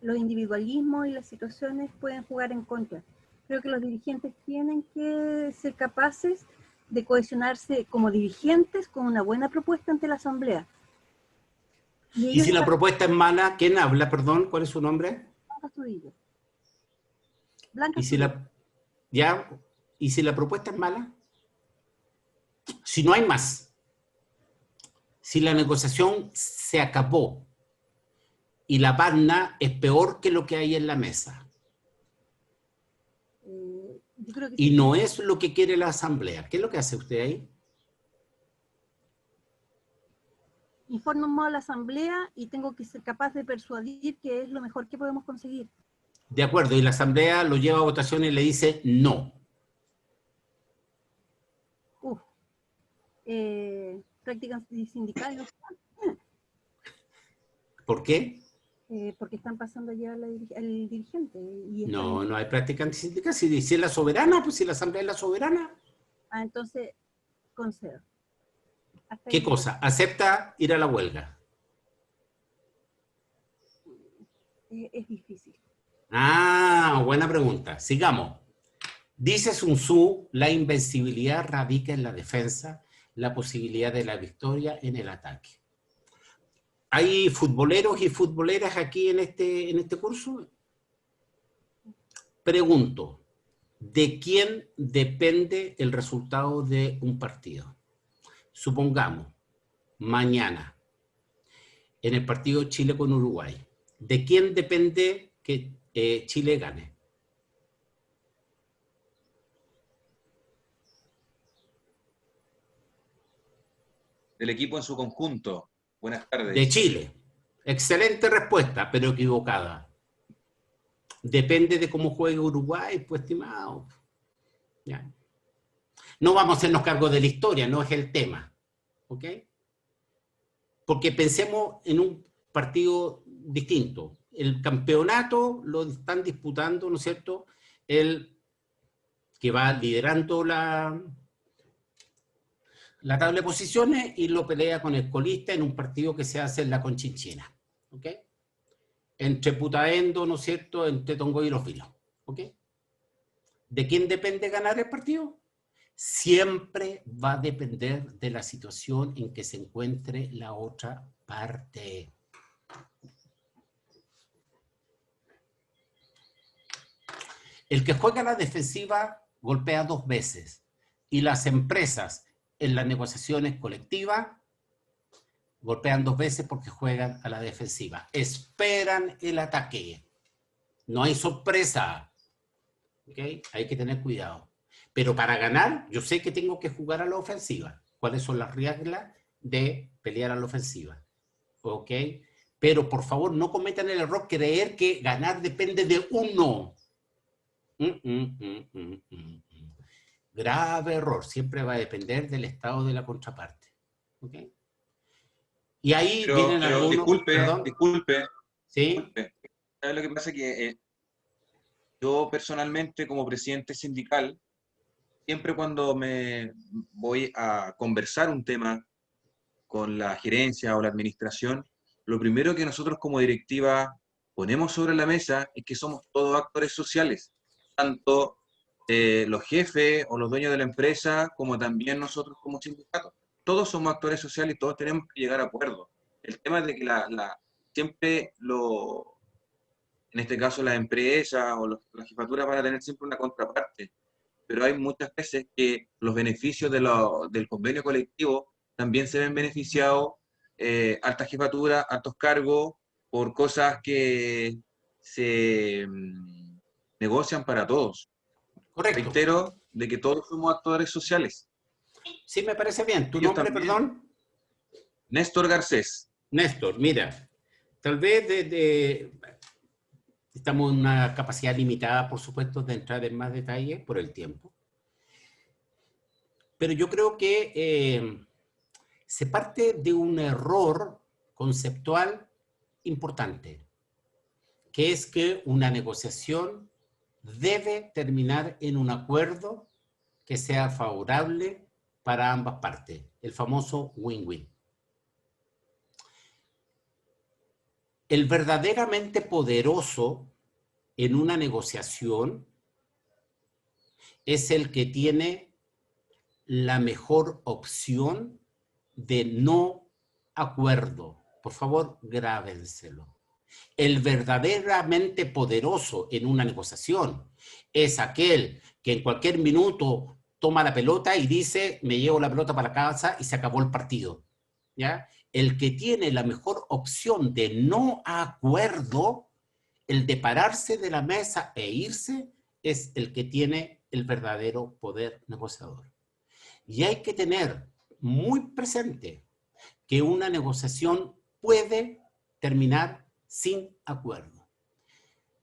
los individualismos y las situaciones pueden jugar en contra. Creo que los dirigentes tienen que ser capaces de cohesionarse como dirigentes con una buena propuesta ante la Asamblea. Y
Y
ellos
si la
están
propuesta es mala, ¿quién habla? Perdón, ¿cuál es su nombre?
Blanca Astudillo. Blanca
Y si
Astudillo.
la, ya, y si la propuesta es mala, si no hay más, si la negociación se acabó y la pagna es peor que lo que hay en la mesa
Yo creo que
y
sí.
no es lo que quiere la asamblea, ¿qué es lo que hace usted ahí?
Informo a la Asamblea y tengo que ser capaz de persuadir que es lo mejor que podemos conseguir.
De acuerdo, y la asamblea lo lleva a votación y le dice no.
Prácticas sindicales,
¿Por qué?
porque están pasando ya al dirigente. Y
No, no hay práctica antisindical. Si es la soberana, pues si la asamblea es la soberana.
entonces, concedo. Hasta
¿Qué
ahí.
cosa? ¿Acepta ir a la huelga?
Es difícil.
Ah, buena pregunta. Sigamos. Dice Sun Tzu, la invencibilidad radica en la defensa, la posibilidad de la victoria en el ataque. ¿Hay futboleros y futboleras aquí en este curso? Pregunto, ¿de quién depende el resultado de un partido? Supongamos, mañana, en el partido Chile con Uruguay, ¿de quién depende que Chile gane?
Del equipo en su conjunto. Buenas
De
tardes.
Chile. Excelente respuesta, pero equivocada. Depende de cómo juegue Uruguay, pues, estimado. Ya. No vamos a hacernos cargo de la historia, no es el tema. ¿Ok? Porque pensemos en un partido distinto. El campeonato lo están disputando, ¿no es cierto?, el que va liderando la tabla de posiciones y lo pelea con el colista en un partido que se hace en la Conchinchina. ¿Ok? Entre Putaendo, ¿no es cierto?, entre Tongoy y Los Vilos. ¿Ok? ¿De quién depende ganar el partido? Siempre va a depender de la situación en que se encuentre la otra parte. El que juega a la defensiva golpea 2 veces y las empresas en las negociaciones colectivas golpean 2 veces porque juegan a la defensiva. Esperan el ataque. No hay sorpresa. ¿Okay? Hay que tener cuidado. Pero para ganar, yo sé que tengo que jugar a la ofensiva. ¿Cuáles son las reglas de pelear a la ofensiva? ¿Ok? Pero por favor, no cometan el error de creer que ganar depende de uno. Grave error. Siempre va a depender del estado de la contraparte. ¿Ok? Y ahí vienen algunos...
Disculpe,
¿Perdón?
disculpe.
¿Sí?
¿Sabes lo que pasa? Que yo personalmente, como presidente sindical, siempre cuando me voy a conversar un tema con la gerencia o la administración, lo primero que nosotros como directiva ponemos sobre la mesa es que somos todos actores sociales, tanto los jefes o los dueños de la empresa, como también nosotros como sindicatos. Todos somos actores sociales y todos tenemos que llegar a acuerdos. El tema es de que siempre en este caso las empresas o las jefaturas van a tener siempre una contraparte, pero hay muchas veces que los beneficios del convenio colectivo también se ven beneficiados, altas jefaturas, altos cargos, por cosas que se negocian para todos.
Correcto.
Reitero de que todos somos actores sociales.
Sí, me parece bien. ¿Tu
Ellos
nombre,
también.
perdón?
Néstor Garcés.
Néstor, mira, tal vez estamos en una capacidad limitada, por supuesto, de entrar en más detalle por el tiempo. pero yo creo que se parte de un error conceptual importante, que es que una negociación debe terminar en un acuerdo que sea favorable para ambas partes, el famoso win-win. El verdaderamente poderoso en una negociación es el que tiene la mejor opción de no acuerdo. Por favor, grábenselo. El verdaderamente poderoso en una negociación es aquel que en cualquier minuto toma la pelota y dice, me llevo la pelota para casa y se acabó el partido. ¿Ya? El que tiene la mejor opción de no acuerdo, el de pararse de la mesa e irse, es el que tiene el verdadero poder negociador. Y hay que tener muy presente que una negociación puede terminar sin acuerdo.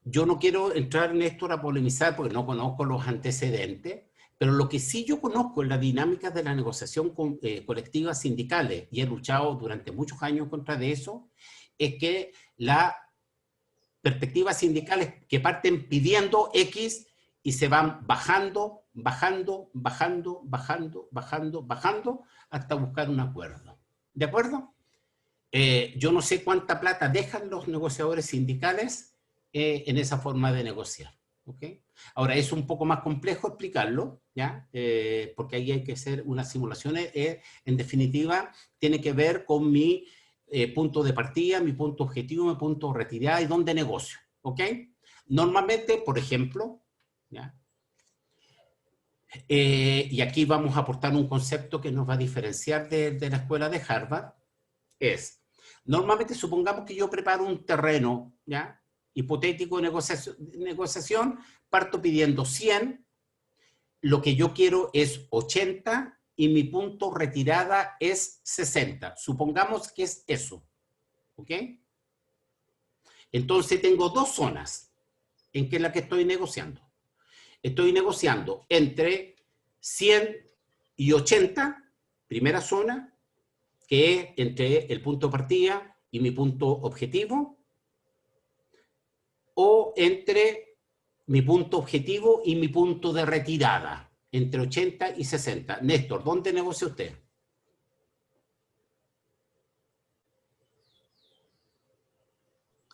Yo no quiero entrar en esto a polemizar porque no conozco los antecedentes, pero lo que sí yo conozco en la dinámica de la negociación colectiva sindicales, y he luchado durante muchos años contra de eso, es que las perspectivas sindicales que parten pidiendo X y se van bajando, bajando, bajando, bajando, bajando, bajando, hasta buscar un acuerdo. ¿De acuerdo? Yo no sé cuánta plata dejan los negociadores sindicales en esa forma de negociar. ¿Okay? Ahora, es un poco más complejo explicarlo, ¿ya? Porque ahí hay que hacer unas simulaciones. En definitiva, tiene que ver con mi punto de partida, mi punto objetivo, mi punto de retirada y dónde negocio. ¿Ok? Normalmente, por ejemplo, ¿ya? Y aquí vamos a aportar un concepto que nos va a diferenciar de la escuela de Harvard, es, normalmente supongamos que yo preparo un terreno, ¿ya? Hipotético de negociación, parto pidiendo 100, lo que yo quiero es 80 y mi punto retirada es 60. Supongamos que es eso, ¿ok? Entonces tengo dos zonas en que es la que estoy negociando. Estoy negociando entre 100 y 80, primera zona, que es entre el punto de partida y mi punto objetivo, o entre mi punto objetivo y mi punto de retirada, entre 80 y 60. Néstor, ¿dónde negocia usted?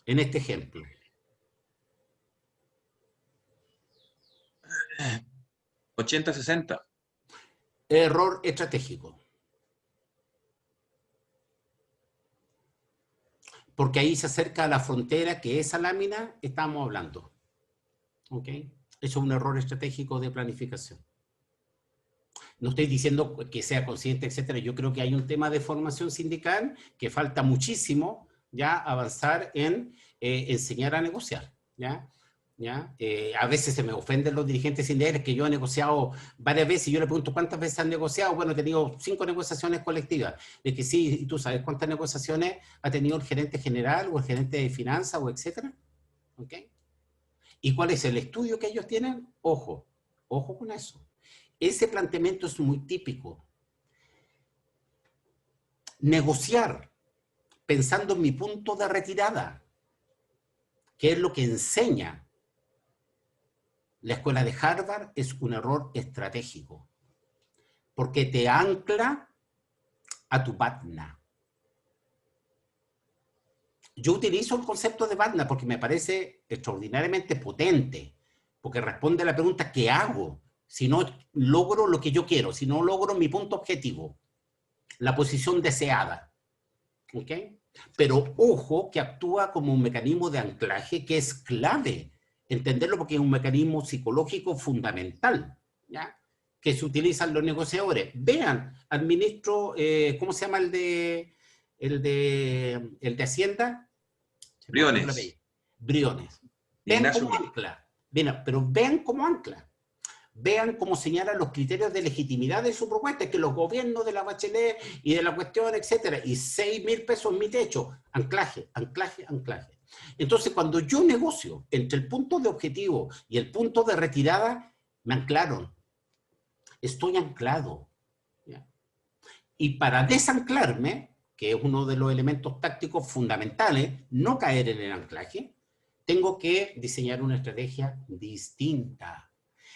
En este ejemplo.
¿80-60?
Error estratégico. Porque ahí se acerca a la frontera que esa lámina estamos hablando. ¿Ok? Eso es un error estratégico de planificación. No estoy diciendo que sea consciente, etcétera. Yo creo que hay un tema de formación sindical que falta muchísimo ya avanzar en enseñar a negociar. ¿Ya? ¿Ya? A veces se me ofenden los dirigentes sindicales que yo he negociado varias veces y yo le pregunto ¿cuántas veces han negociado? Bueno, he tenido 5 negociaciones colectivas. De que sí, ¿y tú sabes cuántas negociaciones ha tenido el gerente general o el gerente de finanzas o etcétera? ¿Ok? ¿Y cuál es el estudio que ellos tienen? Ojo, ojo con eso. Ese planteamiento es muy típico. Negociar pensando en mi punto de retirada, que es lo que enseña la escuela de Harvard, es un error estratégico, porque te ancla a tu BATNA. Yo utilizo el concepto de BATNA porque me parece extraordinariamente potente, porque responde a la pregunta ¿qué hago si no logro lo que yo quiero, si no logro mi punto objetivo, la posición deseada? ¿Ok? Pero ojo que actúa como un mecanismo de anclaje que es clave entenderlo porque es un mecanismo psicológico fundamental, ¿ya? Que se utilizan los negociadores. Vean al ministro, ¿cómo se llama el de Hacienda?
Briones.
Briones. Vean como ancla. Pero vean como ancla. Vean cómo señalan los criterios de legitimidad de su propuesta, que los gobiernos de la Bachelet y de la cuestión, etcétera, y 6.000 pesos mi techo. Anclaje, anclaje, anclaje. Entonces, cuando yo negocio entre el punto de objetivo y el punto de retirada, me anclaron. Estoy anclado. Y para desanclarme, que es uno de los elementos tácticos fundamentales, no caer en el anclaje, tengo que diseñar una estrategia distinta.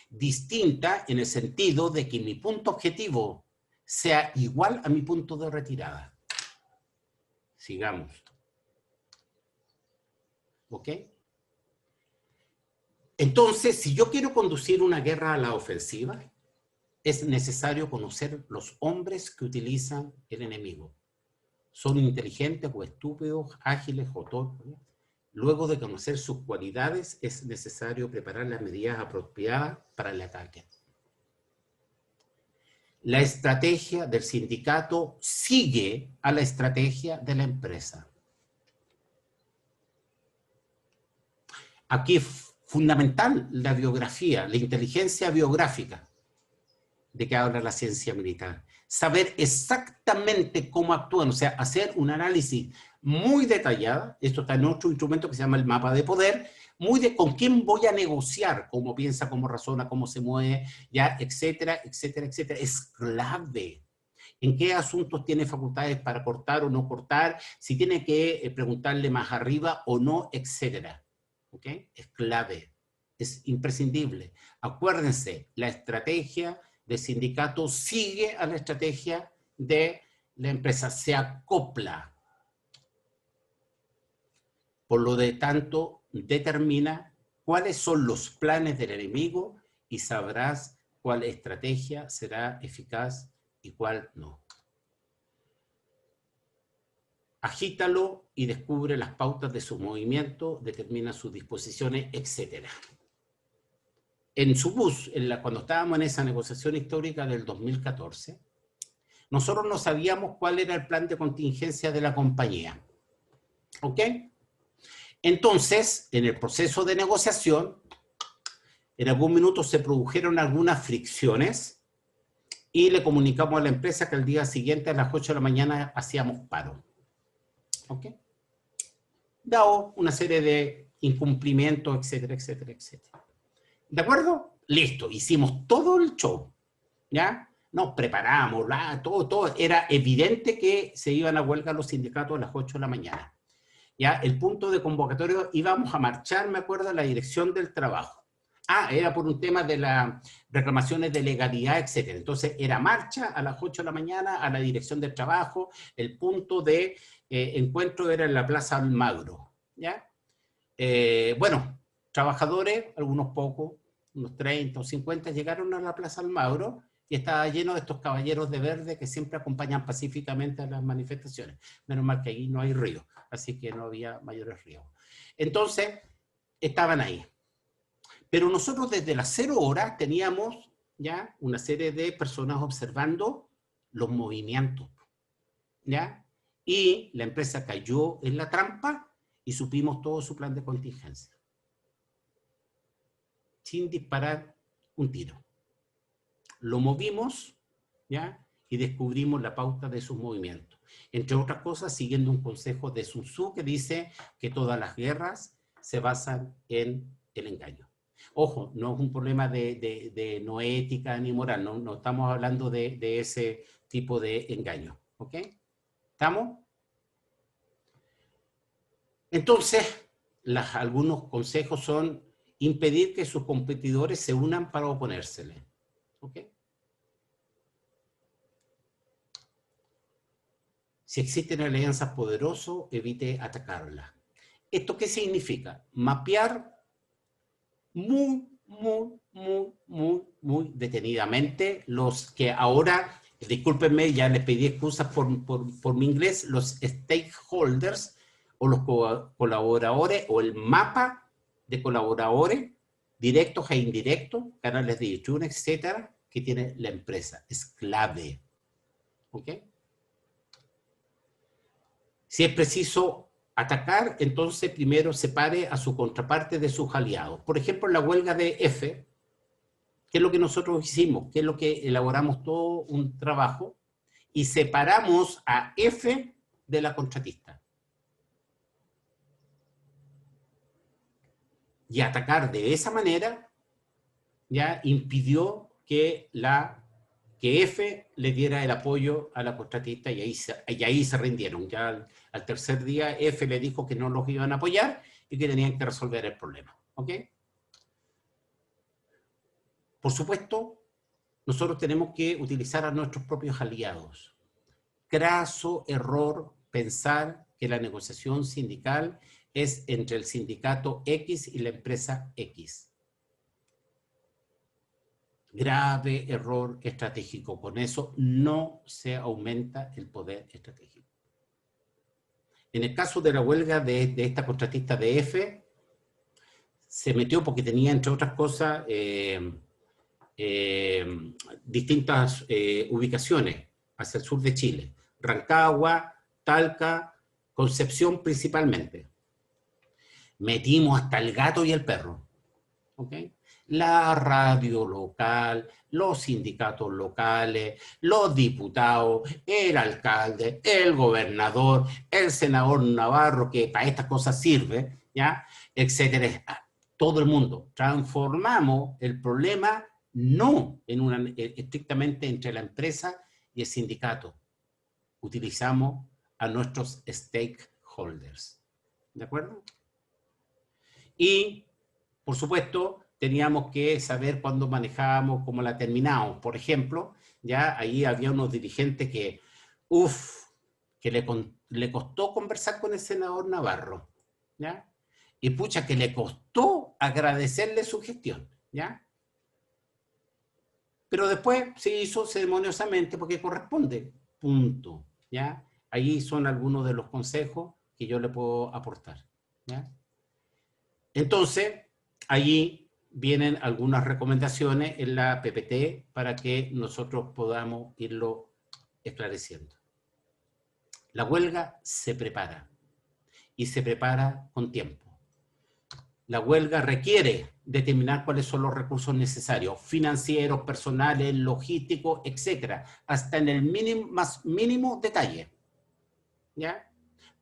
Distinta en el sentido de que mi punto objetivo sea igual a mi punto de retirada. Sigamos. ¿Ok? Entonces, si yo quiero conducir una guerra a la ofensiva, es necesario conocer los hombres que utilizan el enemigo. ¿Son inteligentes o estúpidos, ágiles o torpes? Luego de conocer sus cualidades, es necesario preparar las medidas apropiadas para el ataque. La estrategia del sindicato sigue a la estrategia de la empresa. Aquí es fundamental la biografía, la inteligencia biográfica de que habla la ciencia militar. Saber exactamente cómo actúan, o sea, hacer un análisis muy detallado. Esto está en otro instrumento que se llama el mapa de poder, muy de con quién voy a negociar, cómo piensa, cómo razona, cómo se mueve, ya, etcétera, etcétera, etcétera. Es clave. ¿En qué asuntos tiene facultades para cortar o no cortar? Si tiene que preguntarle más arriba o no, etcétera. ¿Ok? Es clave, es imprescindible. Acuérdense, la estrategia del sindicato sigue a la estrategia de la empresa, se acopla. Por lo de tanto, determina cuáles son los planes del enemigo y sabrás cuál estrategia será eficaz y cuál no. Agítalo y descubre las pautas de su movimiento, determina sus disposiciones, etc. En su bus, cuando estábamos en esa negociación histórica del 2014, nosotros no sabíamos cuál era el plan de contingencia de la compañía. ¿Ok? Entonces, en el proceso de negociación, en algún minuto se produjeron algunas fricciones y le comunicamos a la empresa que al día siguiente a las 8 de la mañana hacíamos paro. ¿Ok? Dado una serie de incumplimientos, etcétera, etcétera, etcétera. ¿De acuerdo? Listo, hicimos todo el show, ¿ya? Nos preparamos, todo. Era evidente que se iban a huelga los sindicatos a las 8 de la mañana. ¿Ya? El punto de convocatorio, íbamos a marchar, me acuerdo, a la dirección del trabajo. Era por un tema de las reclamaciones de legalidad, etcétera. Entonces, era marcha a las 8 de la mañana a la dirección del trabajo. El punto de encuentro era en la Plaza Almagro, ¿ya? Bueno, trabajadores, algunos pocos, unos 30 o 50, llegaron a la Plaza Almagro y estaba lleno de estos caballeros de verde que siempre acompañan pacíficamente a las manifestaciones. Menos mal que ahí no hay río, así que no había mayores ríos. Entonces, estaban ahí. Pero nosotros desde las 0 horas teníamos ya una serie de personas observando los movimientos, ¿ya? Y la empresa cayó en la trampa y supimos todo su plan de contingencia. Sin disparar un tiro. Lo movimos, ¿ya? Y descubrimos la pauta de sus movimientos. Entre otras cosas, siguiendo un consejo de Sun Tzu que dice que todas las guerras se basan en el engaño. Ojo, no es un problema de no ética ni moral, no estamos hablando de ese tipo de engaño. ¿Ok? ¿Estamos? Entonces, algunos consejos son impedir que sus competidores se unan para oponérsele. ¿Ok? Si existen alianzas poderosas, evite atacarlas. ¿Esto qué significa? Mapear muy detenidamente los que ahora, discúlpenme, ya les pedí excusas por mi inglés, los stakeholders o los colaboradores o el mapa de colaboradores directos e indirectos, canales de YouTube, etcétera, que tiene la empresa. Es clave. ¿Ok? Si es preciso atacar, entonces primero separe a su contraparte de sus aliados. Por ejemplo, en la huelga de F, ¿qué es lo que nosotros hicimos? ¿Qué es lo que elaboramos todo un trabajo? Y separamos a F de la contratista. Y atacar de esa manera ya impidió que la que F le diera el apoyo a la contratista y ahí se rindieron. Ya al tercer día F le dijo que no los iban a apoyar y que tenían que resolver el problema. ¿Ok? Por supuesto, nosotros tenemos que utilizar a nuestros propios aliados. Craso error pensar que la negociación sindical es entre el sindicato X y la empresa X. Grave error estratégico. Con eso no se aumenta el poder estratégico. En el caso de la huelga de esta contratista de F, se metió porque tenía, entre otras cosas, distintas ubicaciones hacia el sur de Chile. Rancagua, Talca, Concepción principalmente. Metimos hasta el gato y el perro. ¿Ok? La radio local, los sindicatos locales, los diputados, el alcalde, el gobernador, el senador Navarro, que para estas cosas sirve, ¿ya? Etcétera. Todo el mundo. Transformamos el problema no en estrictamente entre la empresa y el sindicato. Utilizamos a nuestros stakeholders. ¿De acuerdo? Y, por supuesto, teníamos que saber cuándo manejábamos, cómo la terminábamos. Por ejemplo, ya ahí había unos dirigentes que, que le costó conversar con el senador Navarro, ¿ya? Y pucha, que le costó agradecerle su gestión, ¿ya? Pero después se hizo ceremoniosamente porque corresponde, punto, ¿ya? Ahí son algunos de los consejos que yo le puedo aportar, ¿ya? Entonces, allí vienen algunas recomendaciones en la PPT para que nosotros podamos irlo esclareciendo. La huelga se prepara y se prepara con tiempo. La huelga requiere determinar cuáles son los recursos necesarios, financieros, personales, logísticos, etcétera, hasta en el más mínimo detalle, ¿ya?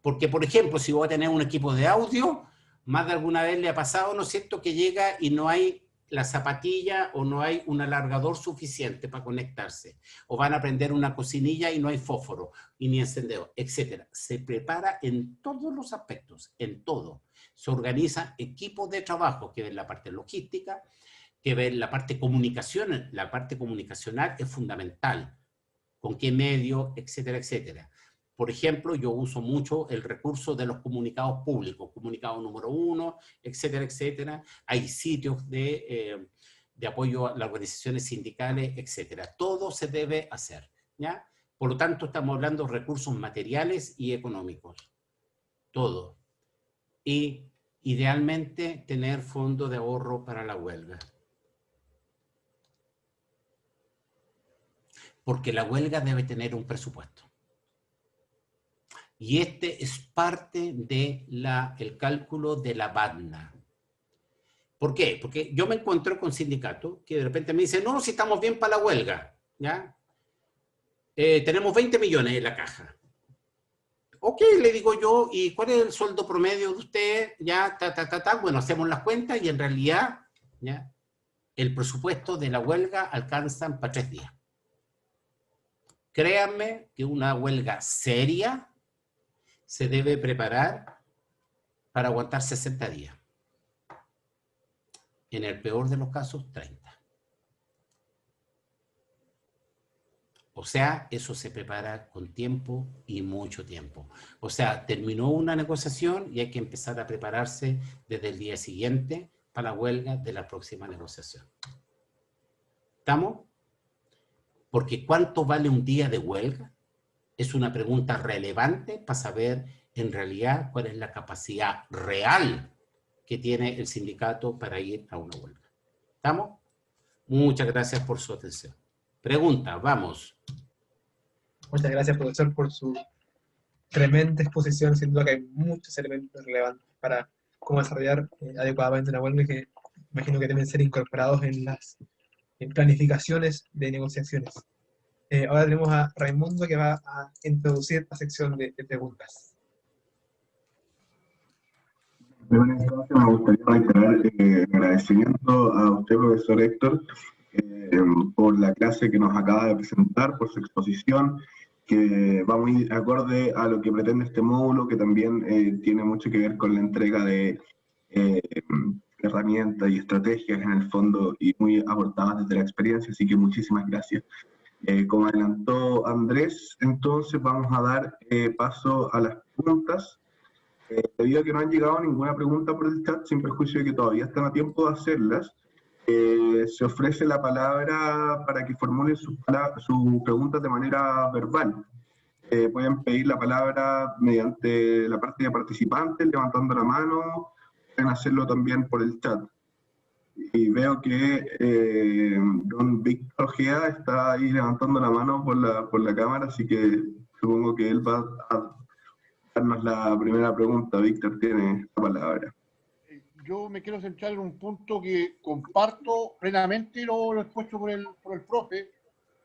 Porque, por ejemplo, si voy a tener un equipo de audio, más de alguna vez le ha pasado, ¿no es cierto?, que llega y no hay la zapatilla o no hay un alargador suficiente para conectarse. O van a prender una cocinilla y no hay fósforo y ni encendedor, etcétera. Se prepara en todos los aspectos, en todo. Se organiza equipos de trabajo que ven la parte logística, que ven la parte comunicación. La parte comunicacional es fundamental. ¿Con qué medio? Etcétera, etcétera. Por ejemplo, yo uso mucho el recurso de los comunicados públicos, comunicado número 1, etcétera, etcétera. Hay sitios de apoyo a las organizaciones sindicales, etcétera. Todo se debe hacer, ¿ya? Por lo tanto, estamos hablando de recursos materiales y económicos. Todo. Y idealmente tener fondo de ahorro para la huelga. Porque la huelga debe tener un presupuesto. Y este es parte del cálculo de la BATNA. ¿Por qué? Porque yo me encuentro con sindicatos que de repente me dicen, no, si estamos bien para la huelga, ¿ya? Tenemos 20 millones en la caja. Ok, le digo yo, ¿y cuál es el sueldo promedio de usted? Ya, Bueno, hacemos las cuentas y en realidad, ¿ya?, el presupuesto de la huelga alcanzan para 3 días. Créanme que una huelga seria se debe preparar para aguantar 60 días. En el peor de los casos, 30. O sea, eso se prepara con tiempo y mucho tiempo. O sea, terminó una negociación y hay que empezar a prepararse desde el día siguiente para la huelga de la próxima negociación. ¿Estamos? Porque ¿cuánto vale un día de huelga? Es una pregunta relevante para saber en realidad cuál es la capacidad real que tiene el sindicato para ir a una huelga. ¿Estamos? Muchas gracias por su atención. Pregunta, vamos.
Muchas gracias, profesor, por su tremenda exposición. Sin duda que hay muchos elementos relevantes para cómo desarrollar adecuadamente una huelga y que imagino que deben ser incorporados en las planificaciones de negociaciones. Ahora tenemos a Raimundo que va a introducir la sección de preguntas.
De una instancia me gustaría reiterar el agradecimiento a usted, profesor Héctor, por la clase que nos acaba de presentar, por su exposición, que va muy acorde a lo que pretende este módulo, que también tiene mucho que ver con la entrega de herramientas y estrategias en el fondo y muy abordadas desde la experiencia, así que muchísimas gracias. Como adelantó Andrés, entonces vamos a dar paso a las preguntas. Debido a que no han llegado ninguna pregunta por el chat, sin perjuicio de que todavía están a tiempo de hacerlas, se ofrece la palabra para que formulen sus preguntas de manera verbal. Pueden pedir la palabra mediante la parte de participantes, levantando la mano, pueden hacerlo también por el chat. Y veo que don Víctor Ojeda está ahí levantando la mano por la cámara, así que supongo que él va a darnos la primera pregunta. Víctor tiene la palabra.
Yo me quiero centrar en un punto que comparto plenamente lo expuesto por el profe.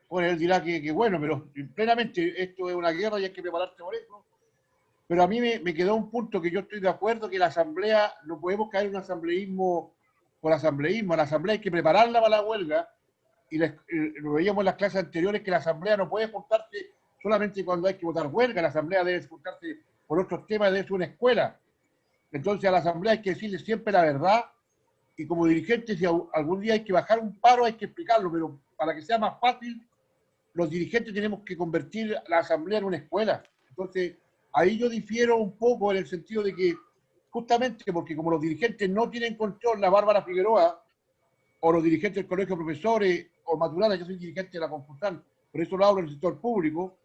Bueno, él dirá que bueno, pero plenamente esto es una guerra y hay que prepararse por eso. Pero a mí me quedó un punto que yo estoy de acuerdo, que la asamblea, no podemos caer en un asambleísmo por asambleísmo. La asamblea hay que prepararla para la huelga, y lo veíamos en las clases anteriores, que la asamblea no puede juntarse solamente cuando hay que votar huelga, la asamblea debe juntarse por otros temas, debe ser una escuela. Entonces a la asamblea hay que decirle siempre la verdad, y como dirigentes, si algún día hay que bajar un paro, hay que explicarlo, pero para que sea más fácil, los dirigentes tenemos que convertir la asamblea en una escuela. Entonces, ahí yo difiero un poco en el sentido de que, justamente porque como los dirigentes no tienen control, la Bárbara Figueroa, o los dirigentes del Colegio de Profesores, o Maturana, yo soy dirigente de la Confusan, por eso lo hablo en el sector público.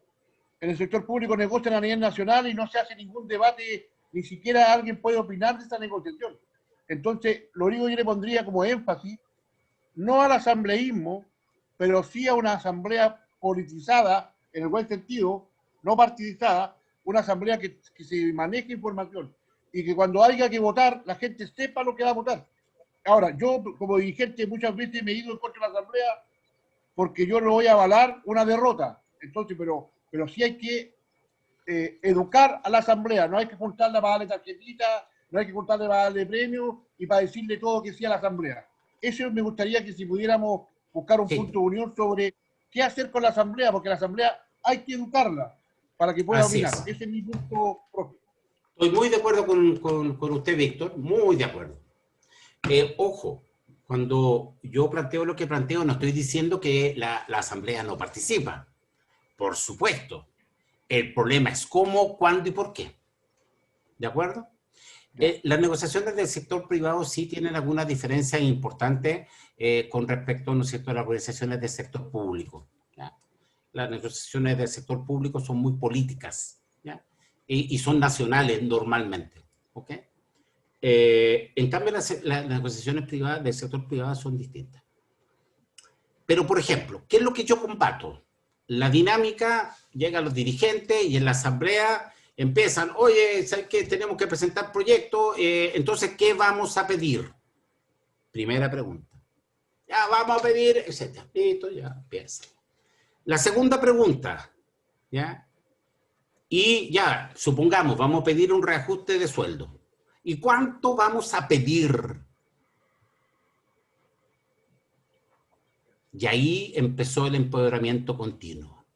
En el sector público negocian a nivel nacional y no se hace ningún debate, ni siquiera alguien puede opinar de esa negociación. Entonces, lo único que yo le pondría como énfasis, no al asambleísmo, pero sí a una asamblea politizada, en el buen sentido, no partidizada, una asamblea que se maneje información y que cuando haya que votar, la gente sepa lo que va a votar. Ahora, yo como dirigente muchas veces me he ido en contra de la asamblea porque yo no voy a avalar una derrota. Entonces, pero sí hay que educar a la asamblea, no hay que juntarla para darle tarjetita, no hay que juntarle para darle premios y para decirle todo que sí a la asamblea. Eso me gustaría que si pudiéramos buscar un punto de unión sobre qué hacer con la asamblea, porque la asamblea hay que educarla para que pueda opinar. Ese es mi punto, profe.
Estoy muy de acuerdo con usted, Víctor, muy de acuerdo. Ojo, cuando yo planteo lo que planteo, no estoy diciendo que la asamblea no participa. Por supuesto. El problema es cómo, cuándo y por qué. ¿De acuerdo? Las negociaciones del sector privado sí tienen algunas diferencias importantes con respecto, ¿no es cierto?, a las organizaciones del sector público. ¿Ya? Las negociaciones del sector público son muy políticas, ¿ya? Y son nacionales normalmente. ¿Ok? En cambio, las negociaciones privadas del sector privado son distintas. Pero, por ejemplo, ¿qué es lo que yo combato? La dinámica, llegan los dirigentes y en la asamblea empiezan, oye, ¿sabes qué? Tenemos que presentar proyectos, entonces, ¿qué vamos a pedir? Primera pregunta. Ya, vamos a pedir, etc. Listo, ya, empieza. La segunda pregunta, ¿ya? Y ya, supongamos, vamos a pedir un reajuste de sueldo. ¿Y cuánto vamos a pedir? Y ahí empezó el empoderamiento continuo.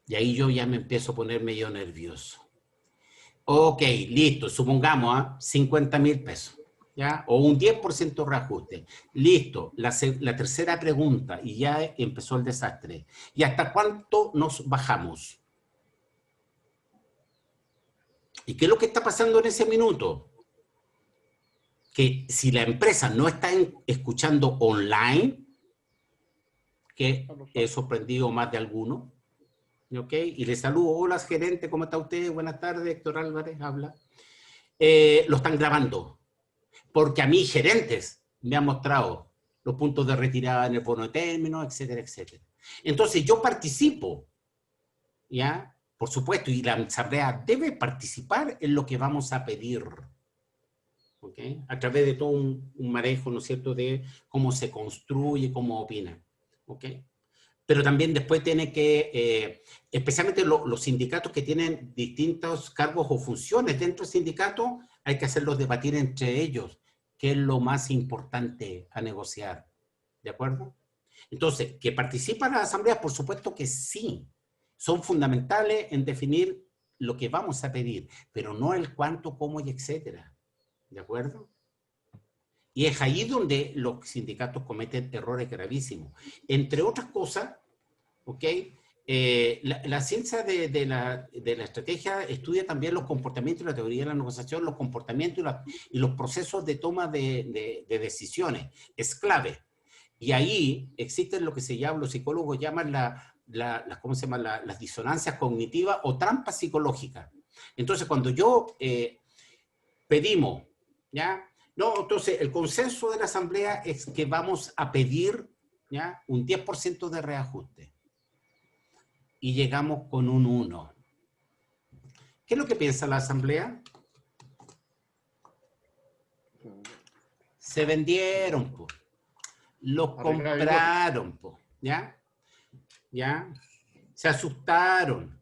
Y ahí yo ya me empiezo a poner medio nervioso. Ok, listo, supongamos 50.000 pesos, ¿ya? O un 10% reajuste. Listo, la tercera pregunta, y ya empezó el desastre. ¿Y hasta cuánto nos bajamos? ¿Y qué es lo que está pasando en ese minuto? Que si la empresa no está escuchando online, que he sorprendido más de alguno, ¿ok? Y le saludo, hola gerente, ¿cómo está usted? Buenas tardes, Héctor Álvarez, habla. Lo están grabando, porque a mí gerentes me han mostrado los puntos de retirada en el bono de término, etcétera, etcétera. Entonces yo participo, ¿ya? Por supuesto, y la asamblea debe participar en lo que vamos a pedir, ¿ok? A través de todo un manejo, ¿no es cierto?, de cómo se construye, cómo opina. ¿Ok? Pero también después tiene que, especialmente los sindicatos que tienen distintos cargos o funciones dentro del sindicato, hay que hacerlos debatir entre ellos, que es lo más importante a negociar. ¿De acuerdo? Entonces, ¿que participan las asambleas? Por supuesto que sí. Son fundamentales en definir lo que vamos a pedir, pero no el cuánto, cómo y etcétera. ¿De acuerdo? Y es ahí donde los sindicatos cometen errores gravísimos. Entre otras cosas, ¿ok? La ciencia de la estrategia estudia también los comportamientos y la teoría de la negociación, los comportamientos y los procesos de toma de decisiones. Es clave. Y ahí existen lo que los psicólogos llaman ¿cómo se llama? Las disonancias cognitivas o trampas psicológicas. Entonces, cuando pedimos, ¿ya? No, entonces el consenso de la asamblea es que vamos a pedir, ¿ya?, un 10% de reajuste. Y llegamos con un 1. ¿Qué es lo que piensa la asamblea? Se vendieron, pues. Los compraron, pues. ¿Ya? ¿Ya? Se asustaron.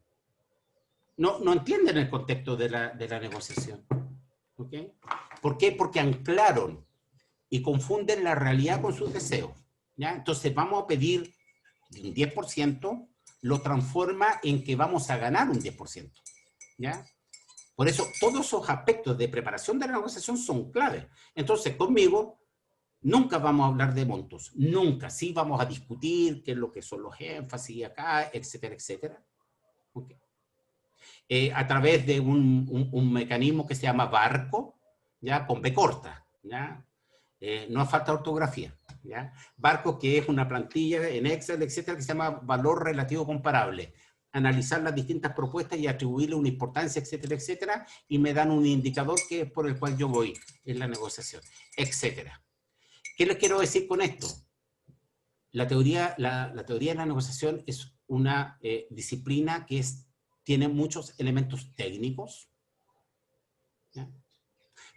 No entienden el contexto de la negociación. ¿Ok? ¿Por qué? Porque anclaron y confunden la realidad con sus deseos. ¿Ya? Entonces vamos a pedir un 10%, lo transforma en que vamos a ganar un 10%. ¿Ya? Por eso todos esos aspectos de preparación de la negociación son claves. Entonces conmigo nunca vamos a hablar de montos, nunca. Sí vamos a discutir qué es lo que son los énfasis acá, etcétera, etcétera. Okay. A través de un mecanismo que se llama barco, ¿ya? Con B corta, ¿ya? No falta ortografía, ¿ya? Barco, que es una plantilla en Excel, etcétera, que se llama valor relativo comparable. Analizar las distintas propuestas y atribuirle una importancia, etcétera, etcétera, y me dan un indicador que es por el cual yo voy en la negociación, etcétera. ¿Qué les quiero decir con esto? La teoría de la negociación es una disciplina que tiene muchos elementos técnicos, ¿ya?,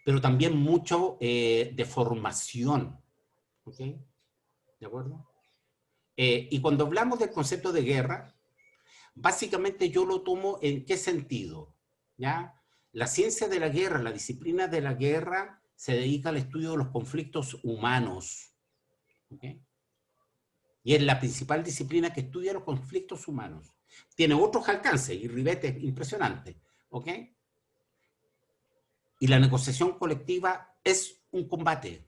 pero también mucho de formación. ¿Ok? ¿De acuerdo? Y cuando hablamos del concepto de guerra, básicamente yo lo tomo en qué sentido, ¿ya? La ciencia de la guerra, la disciplina de la guerra, se dedica al estudio de los conflictos humanos. ¿Ok? Y es la principal disciplina que estudia los conflictos humanos. Tiene otros alcances y ribetes impresionantes. ¿Ok? Y la negociación colectiva es un combate.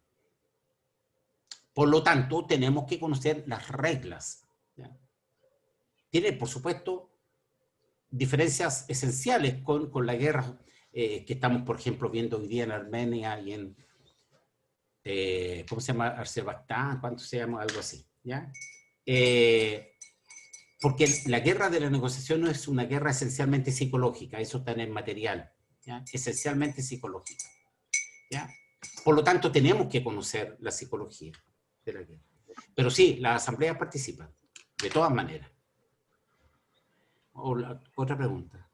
Por lo tanto, tenemos que conocer las reglas, ¿ya? Tiene, por supuesto, diferencias esenciales con la guerra que estamos, por ejemplo, viendo hoy día en Armenia y en, ¿cómo se llama? Azerbaiyán, ¿cuánto se llama? Algo así, ¿ya? Porque la guerra de la negociación no es una guerra esencialmente psicológica, eso está en el material, ¿ya? Esencialmente psicológica, ¿ya? Por lo tanto, tenemos que conocer la psicología de la guerra. Pero sí, las asambleas participan, de todas maneras. Otra pregunta.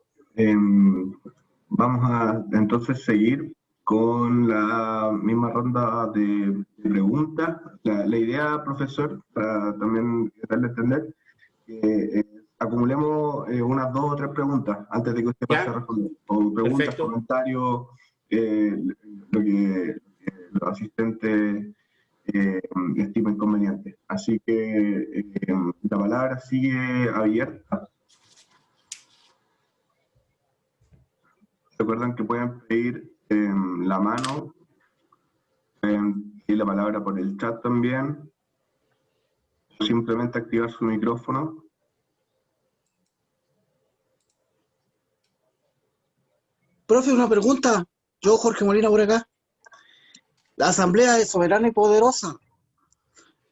Vamos a entonces seguir con la misma ronda de preguntas. La idea, profesor, para también darle a entender, que acumulemos unas 2 o 3 preguntas antes de que usted pase a responder. O preguntas, perfecto, comentarios, lo que los asistentes estimen conveniente. Así que la palabra sigue abierta. Recuerden que pueden pedir la mano, pueden pedir la palabra por el chat también, simplemente activar su micrófono.
Profe, una pregunta. Yo, Jorge Molina, por acá. La asamblea es soberana y poderosa,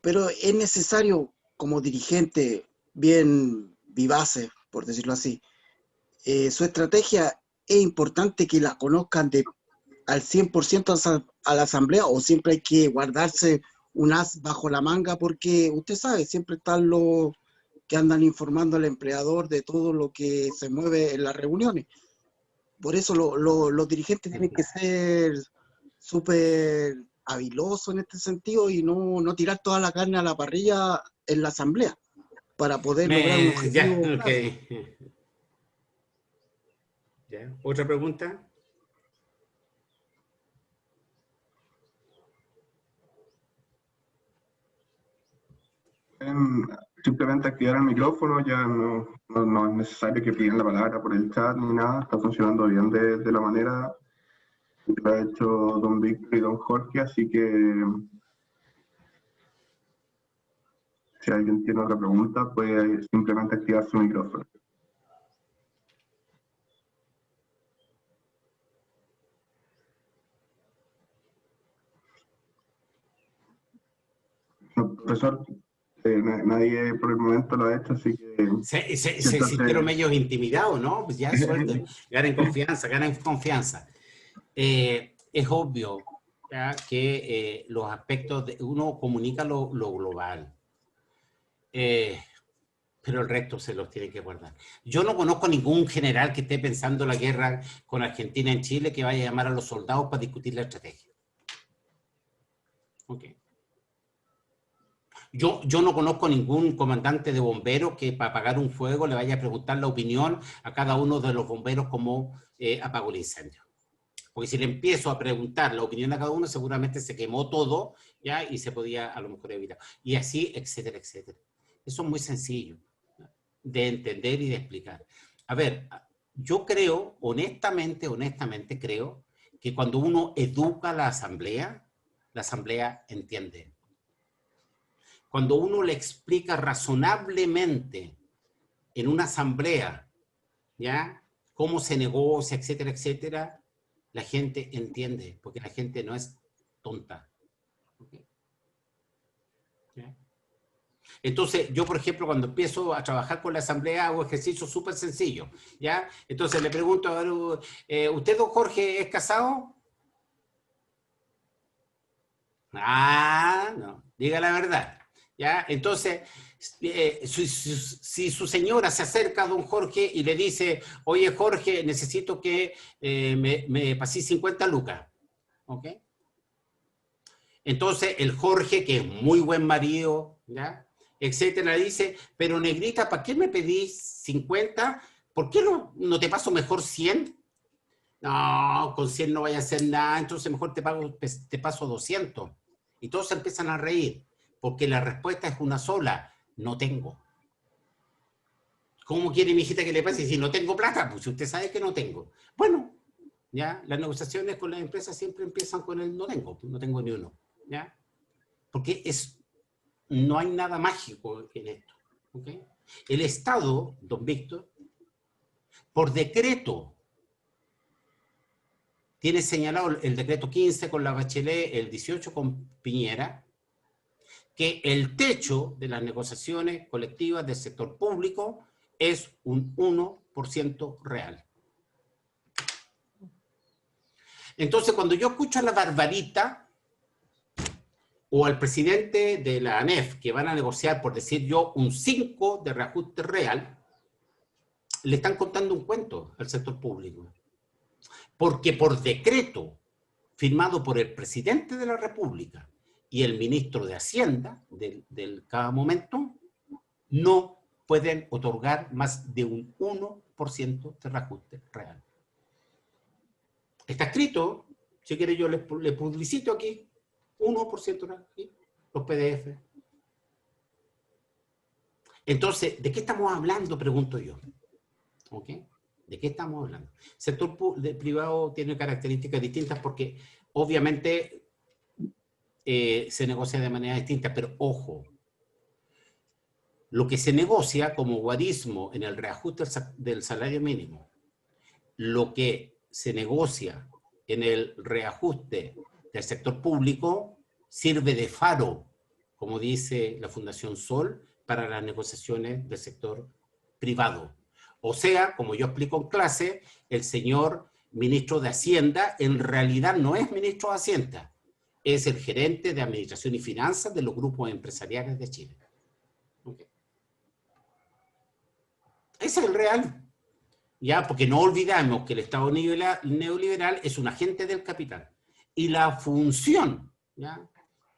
pero es necesario, como dirigente bien vivaces, por decirlo así, su estrategia es importante que la conozcan al 100% a la asamblea, o siempre hay que guardarse un as bajo la manga, porque usted sabe, siempre están los que andan informando al empleador de todo lo que se mueve en las reuniones. Por eso los dirigentes tienen que ser súper habilosos en este sentido y no tirar toda la carne a la parrilla en la asamblea para poder lograr un objetivo.
Ya, okay. ¿Ya? ¿Otra pregunta?
pueden simplemente activar el micrófono, ya no es necesario que pidan la palabra por el chat ni nada, está funcionando bien de la manera que lo ha hecho don Víctor y don Jorge, así que si alguien tiene otra pregunta, puede simplemente activar su micrófono. No, profesor, nadie por el momento lo ha hecho, así que...
Se sintieron medio intimidados, ¿no? Pues ya suelten, ganen confianza, ganen confianza. Es obvio, ¿ya?, que los aspectos, uno comunica lo global, pero el resto se los tiene que guardar. Yo no conozco ningún general que esté pensando la guerra con Argentina en Chile que vaya a llamar a los soldados para discutir la estrategia. Ok. Yo no conozco ningún comandante de bomberos que para apagar un fuego le vaya a preguntar la opinión a cada uno de los bomberos cómo apagó el incendio. Porque si le empiezo a preguntar la opinión a cada uno, seguramente se quemó todo, ¿ya? Y se podía a lo mejor evitar. Y así, etcétera, etcétera. Eso es muy sencillo de entender y de explicar. A ver, yo creo, honestamente creo que cuando uno educa a la asamblea entiende. Cuando uno le explica razonablemente en una asamblea, ¿ya?, cómo se negocia, etcétera, etcétera, la gente entiende, porque la gente no es tonta. ¿Okay? ¿Ya? Entonces, yo, por ejemplo, cuando empiezo a trabajar con la asamblea, hago ejercicios súper sencillos, ¿ya? Entonces le pregunto, a ver, ¿usted, don Jorge, es casado? Ah, no, diga la verdad. ¿Ya? Entonces, si su señora se acerca a don Jorge y le dice, oye, Jorge, necesito que me pasé 50 lucas. ¿Ok? Entonces, el Jorge, que es muy buen marido, ¿ya?, etcétera, le dice, pero negrita, ¿para qué me pedís 50? ¿Por qué no te paso mejor 100? No, con 100 no vaya a hacer nada, entonces mejor te paso 200. Y todos se empiezan a reír, porque la respuesta es una sola: no tengo. ¿Cómo quiere mi hijita que le pase si no tengo plata? Pues usted sabe que no tengo. Bueno, ya, las negociaciones con las empresas siempre empiezan con el no tengo ni uno, ¿ya? Porque no hay nada mágico en esto, ¿ok? El Estado, don Víctor, por decreto, tiene señalado el decreto 15 con la Bachelet, el 18 con Piñera, que el techo de las negociaciones colectivas del sector público es un 1% real. Entonces, cuando yo escucho a la Barbarita o al presidente de la ANEF que van a negociar, por decir yo, un 5 de reajuste real, le están contando un cuento al sector público. Porque por decreto firmado por el presidente de la República y el ministro de Hacienda del cada momento, no pueden otorgar más de un 1% de reajuste real. Está escrito, si quiere yo le publicito aquí, 1% aquí, los PDF. Entonces, ¿de qué estamos hablando? Pregunto yo. ¿Ok? ¿De qué estamos hablando? El sector privado tiene características distintas porque obviamente se negocia de manera distinta, pero ojo, lo que se negocia como guarismo en el reajuste del salario mínimo, lo que se negocia en el reajuste del sector público sirve de faro, como dice la Fundación Sol, para las negociaciones del sector privado. O sea, como yo explico en clase, el señor ministro de Hacienda en realidad no es ministro de Hacienda, es el gerente de Administración y Finanzas de los grupos empresariales de Chile. Okay. Ese es el real. Ya, porque no olvidamos que el Estado neoliberal es un agente del capital. Y la función, ¿ya?,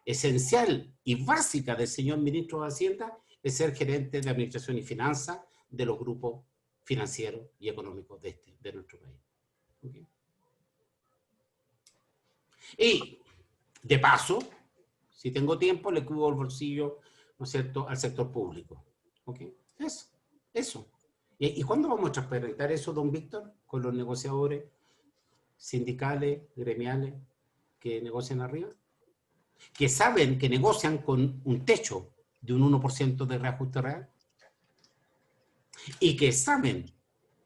esencial y básica del señor ministro de Hacienda es ser gerente de Administración y Finanzas de los grupos financieros y económicos de nuestro país. ¿Okay? Y, de paso, si tengo tiempo, le cubo el bolsillo ¿no es cierto?, al sector público. ¿Ok? Eso. ¿Y cuándo vamos a transparentar eso, don Víctor, con los negociadores sindicales, gremiales, que negocian arriba? Que saben que negocian con un techo de un 1% de reajuste real. Y que saben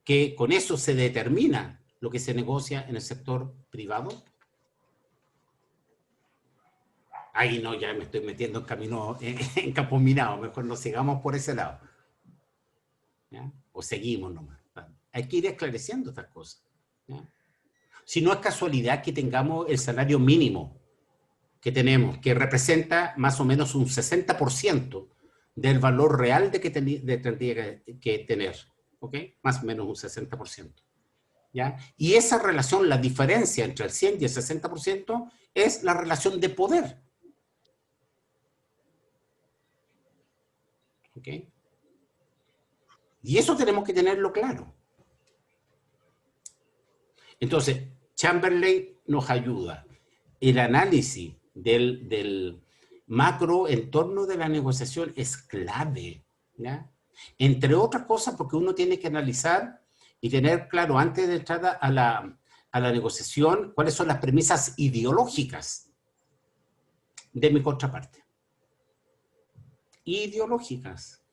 que con eso se determina lo que se negocia en el sector privado. Ahí no, ya me estoy metiendo en camino, en campo minado, mejor no sigamos por ese lado. ¿Ya? O seguimos nomás. Hay que ir esclareciendo estas cosas. ¿Ya? Si no es casualidad que tengamos el salario mínimo que tenemos, que representa más o menos un 60% del valor real de que tendría que tener, ¿ok? Más o menos un 60%. ¿Ya? Y esa relación, la diferencia entre el 100 y el 60% es la relación de poder. ¿Ok? Y eso tenemos que tenerlo claro. Entonces, Chamberlain nos ayuda. El análisis del macro entorno de la negociación es clave, ¿ya? Entre otras cosas porque uno tiene que analizar y tener claro antes de entrar a la negociación cuáles son las premisas ideológicas de mi contraparte. Ideológicas,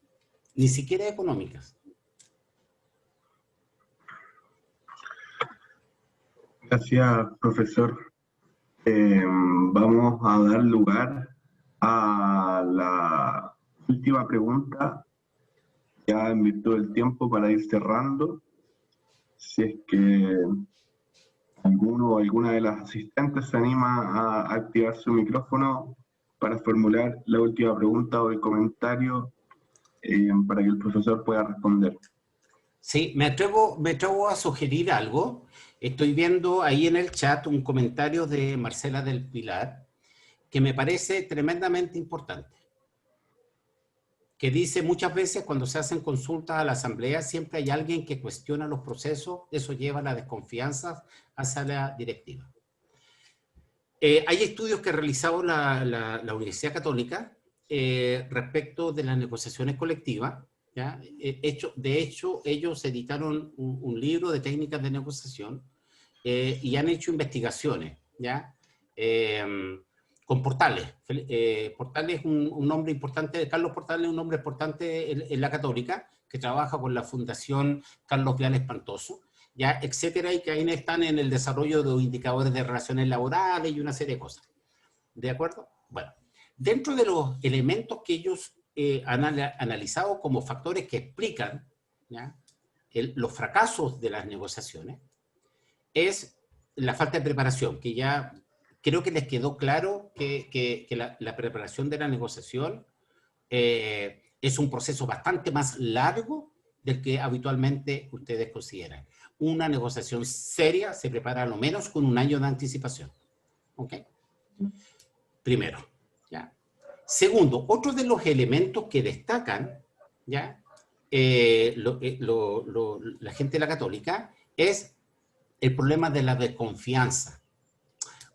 ni siquiera económicas.
Gracias, profesor. Vamos a dar lugar a la última pregunta, ya en virtud del tiempo, para ir cerrando. Si es que alguno o alguna de las asistentes se anima a activar su micrófono para formular la última pregunta o el comentario para que el profesor pueda responder.
Sí, me atrevo a sugerir algo. Estoy viendo ahí en el chat un comentario de Marcela del Pilar que me parece tremendamente importante. Que dice muchas veces cuando se hacen consultas a la asamblea siempre hay alguien que cuestiona los procesos, eso lleva a la desconfianza hacia la directiva. Hay estudios que ha realizado la Universidad Católica respecto de las negociaciones colectivas. ¿Ya? De hecho, ellos editaron un libro de técnicas de negociación y han hecho investigaciones, ¿ya? Con Portales. Portales es un nombre importante, Carlos Portales es un nombre importante en la Católica, que trabaja con la Fundación Carlos Vial Espantoso, ¿ya? Etcétera, y que ahí están en el desarrollo de los indicadores de relaciones laborales y una serie de cosas. ¿De acuerdo? Bueno, dentro de los elementos que ellos han analizado como factores que explican, ¿ya?, los fracasos de las negociaciones, es la falta de preparación, que ya creo que les quedó claro que la preparación de la negociación es un proceso bastante más largo del que habitualmente ustedes consideran. Una negociación seria se prepara a lo menos con un año de anticipación. ¿Ok? Primero, ¿ya? Segundo, otro de los elementos que destacan, ¿ya?, la gente de la Católica es el problema de la desconfianza,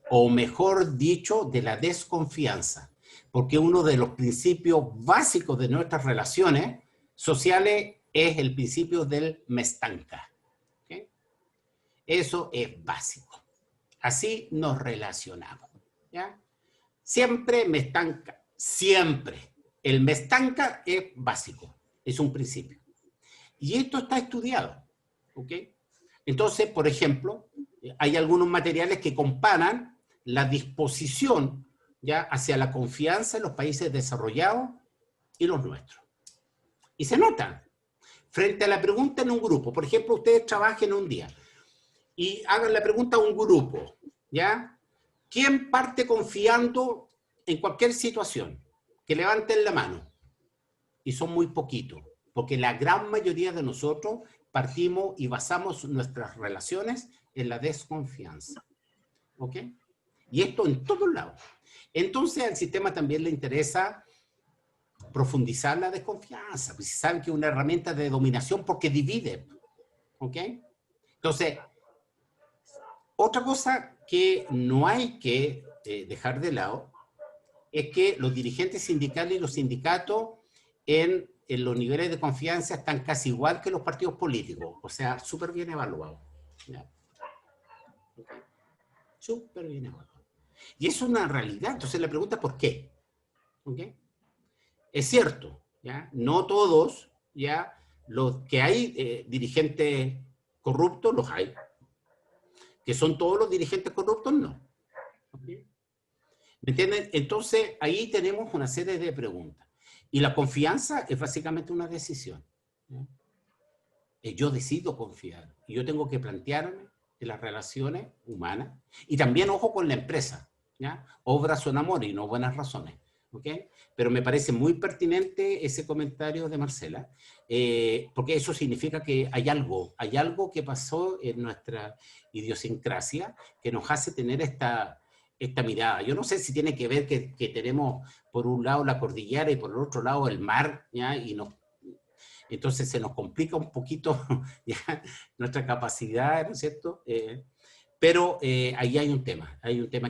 o mejor dicho, de la desconfianza, porque uno de los principios básicos de nuestras relaciones sociales es el principio del me estanca. ¿Okay? Eso es básico. Así nos relacionamos, ¿ya? Siempre me estanca, siempre. El me estanca es básico, es un principio. Y esto está estudiado, ¿ok? Entonces, por ejemplo, hay algunos materiales que comparan la disposición, ya, hacia la confianza en los países desarrollados y los nuestros. Y se nota. Frente a la pregunta en un grupo, por ejemplo, ustedes trabajen un día y hagan la pregunta a un grupo, ¿ya? ¿Quién parte confiando en cualquier situación? Que levanten la mano. Y son muy poquitos, porque la gran mayoría de nosotros partimos y basamos nuestras relaciones en la desconfianza. ¿Ok? Y esto en todos lados. Entonces al sistema también le interesa profundizar la desconfianza, pues si saben que es una herramienta de dominación porque divide. ¿Ok? Entonces, otra cosa que no hay que dejar de lado es que los dirigentes sindicales y los sindicatos en los niveles de confianza están casi igual que los partidos políticos, o sea, súper bien evaluados. ¿Ya? Okay. Súper bien evaluados. Y es una realidad, entonces la pregunta es ¿por qué? ¿Okay? Es cierto, ¿ya? No todos, ya, los que hay dirigentes corruptos, los hay. Que son todos los dirigentes corruptos, no. ¿Okay? ¿Me entienden? Entonces, ahí tenemos una serie de preguntas. Y la confianza es básicamente una decisión. ¿Ya? Yo decido confiar. Y yo tengo que plantearme en las relaciones humanas. Y también, ojo, con la empresa. ¿Ya? Obras son amor y no buenas razones. ¿Okay? Pero me parece muy pertinente ese comentario de Marcela, porque eso significa que hay algo que pasó en nuestra idiosincrasia que nos hace tener esta mirada. Yo no sé si tiene que ver que tenemos por un lado la cordillera y por el otro lado el mar, ¿ya? Entonces se nos complica un poquito ¿ya? Nuestra capacidad, ¿no es cierto? Pero ahí hay un tema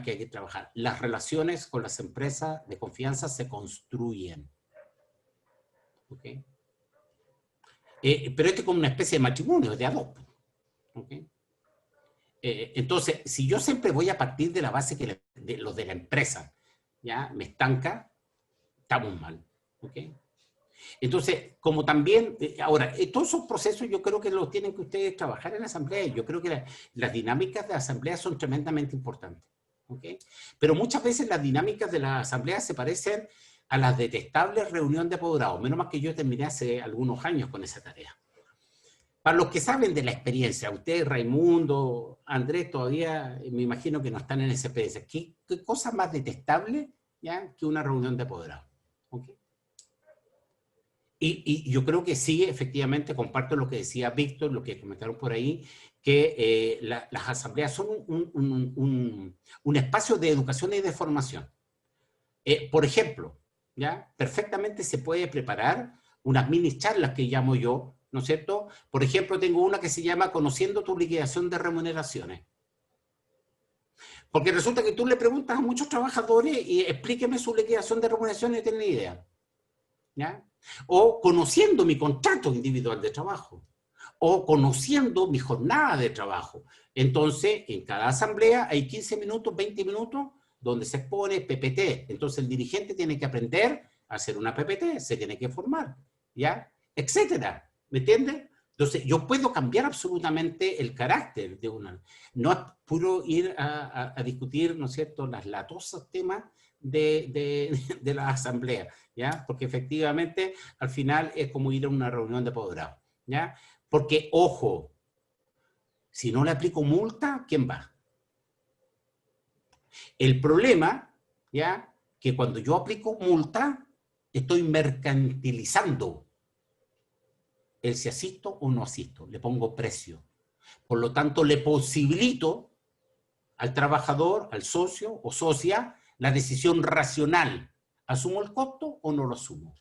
que hay que trabajar. Las relaciones con las empresas de confianza se construyen. ¿Okay? Pero esto es como una especie de matrimonio, de adopto. ¿Okay? Entonces, si yo siempre voy a partir de la base que los de la empresa, ¿ya? Me estanca, estamos mal. ¿Okay? Entonces, como también, ahora, todos esos procesos yo creo que los tienen que ustedes trabajar en la asamblea. Yo creo que las dinámicas de la asamblea son tremendamente importantes. ¿Okay? Pero muchas veces las dinámicas de la asamblea se parecen a las detestables reuniones de apoderados. Menos mal que yo terminé hace algunos años con esa tarea. Para los que saben de la experiencia, usted, Raimundo, Andrés, todavía me imagino que no están en esa experiencia. ¿Qué cosa más detestable, ¿ya? Que una reunión de apoderados? ¿Okay? Y yo creo que sí, efectivamente, comparto lo que decía Víctor, lo que comentaron por ahí, que las asambleas son un espacio de educación y de formación. Por ejemplo, ¿ya? Perfectamente se puede preparar unas mini charlas que llamo yo, ¿no es cierto? Por ejemplo, tengo una que se llama Conociendo tu liquidación de remuneraciones. Porque resulta que tú le preguntas a muchos trabajadores y explíqueme su liquidación de remuneraciones y no tienen idea. ¿Ya? O conociendo mi contrato individual de trabajo, o conociendo mi jornada de trabajo. Entonces, en cada asamblea hay 15 minutos, 20 minutos, donde se expone PPT. Entonces, el dirigente tiene que aprender a hacer una PPT, se tiene que formar, ¿ya? Etcétera. ¿Me entiendes? Entonces, yo puedo cambiar absolutamente el carácter de una... No es puro ir a discutir, ¿no es cierto?, las latosas temas de la asamblea, ¿ya? Porque efectivamente, al final, es como ir a una reunión de apoderado, ¿ya? Porque, ojo, si no le aplico multa, ¿quién va? El problema, ¿ya? Que cuando yo aplico multa, estoy mercantilizando el si asisto o no asisto, le pongo precio. Por lo tanto, le posibilito al trabajador, al socio o socia, la decisión racional. ¿Asumo el costo o no lo asumo?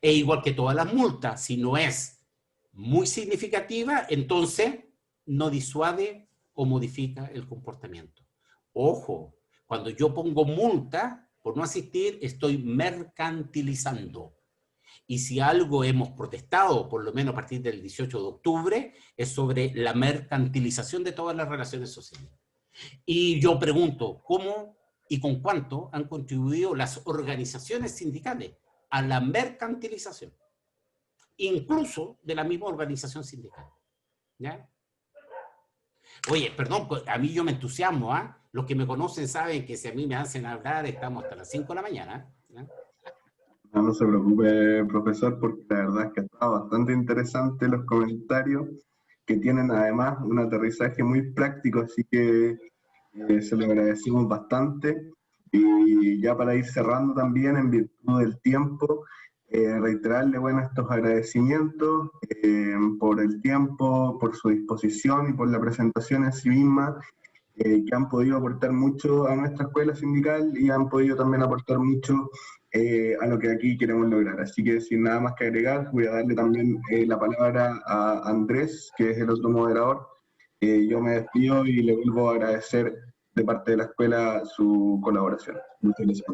E igual que todas las multas, si no es muy significativa, entonces no disuade o modifica el comportamiento. Ojo, cuando yo pongo multa por no asistir, estoy mercantilizando. Y si algo hemos protestado, por lo menos a partir del 18 de octubre, es sobre la mercantilización de todas las relaciones sociales. Y yo pregunto, ¿cómo y con cuánto han contribuido las organizaciones sindicales a la mercantilización? Incluso de la misma organización sindical. ¿Ya? Oye, perdón, a mí yo me entusiasmo, ¿ah? Los que me conocen saben que si a mí me hacen hablar, estamos hasta las 5 de la mañana. ¿Ya?
No se preocupe, profesor, porque la verdad es que está bastante interesante los comentarios, que tienen además un aterrizaje muy práctico, así que se lo agradecemos bastante. Y ya para ir cerrando también, en virtud del tiempo, reiterarle, bueno, estos agradecimientos por el tiempo, por su disposición y por la presentación en sí misma, que han podido aportar mucho a nuestra escuela sindical y han podido también aportar mucho a lo que aquí queremos lograr. Así que sin nada más que agregar, voy a darle también la palabra a Andrés, que es el otro moderador. Yo me despido y le vuelvo a agradecer de parte de la escuela su colaboración. Muchas gracias.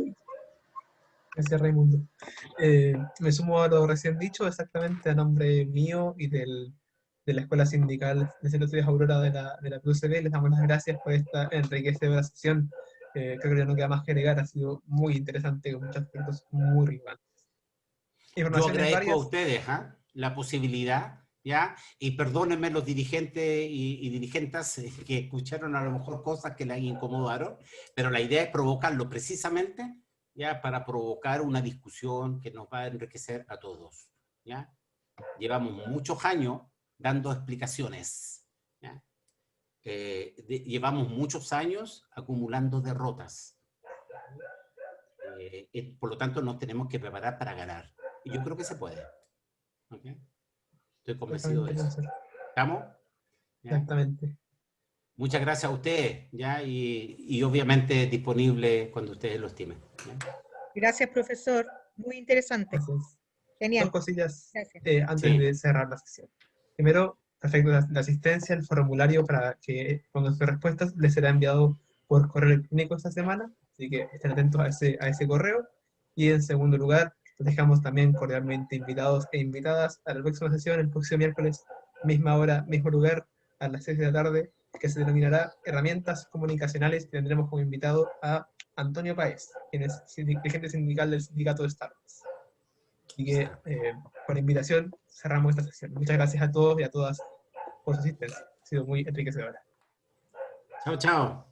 Gracias, Raimundo. Me sumo a lo recién dicho, exactamente a nombre mío y de la Escuela Sindical de Centro de Estudios Aurora de la PUCB. Les damos las gracias por esta enriquecedora sesión. Creo que ya no queda más que agregar, ha sido muy interesante, con muchos aspectos muy relevantes.
Yo
Informaciones
agradezco
varias.
a ustedes la posibilidad, ¿ya? Y perdónenme los dirigentes y dirigentes que escucharon a lo mejor cosas que les incomodaron, pero la idea es provocarlo precisamente, ¿ya? Para provocar una discusión que nos va a enriquecer a todos, ¿ya? Llevamos muchos años dando explicaciones, ¿ya? Llevamos muchos años acumulando derrotas. Por lo tanto, nos tenemos que preparar para ganar. Y yo creo que se puede. ¿Okay? Estoy convencido de eso. ¿Estamos? ¿Ya?
Exactamente.
Muchas gracias a ustedes, ¿ya? Y obviamente disponible cuando ustedes lo estimen, ¿ya?
Gracias, profesor. Muy interesante.
Gracias.
Genial.
Dos cosillas
Gracias.
antes de cerrar la sesión. Primero, respecto a la asistencia, el formulario para que pongan sus respuestas les será enviado por correo electrónico esta semana, así que estén atentos a ese correo. Y en segundo lugar, los dejamos también cordialmente invitados e invitadas a la próxima sesión, el próximo miércoles, misma hora, mismo lugar, a las 6 de la tarde, que se denominará Herramientas Comunicacionales, y tendremos como invitado a Antonio Páez, quien es dirigente sindical del sindicato de Starbucks. Así que, por invitación, cerramos esta sesión. Muchas gracias a todos y a todas por su asistencia. Ha sido muy enriquecedora.
Chao, chao.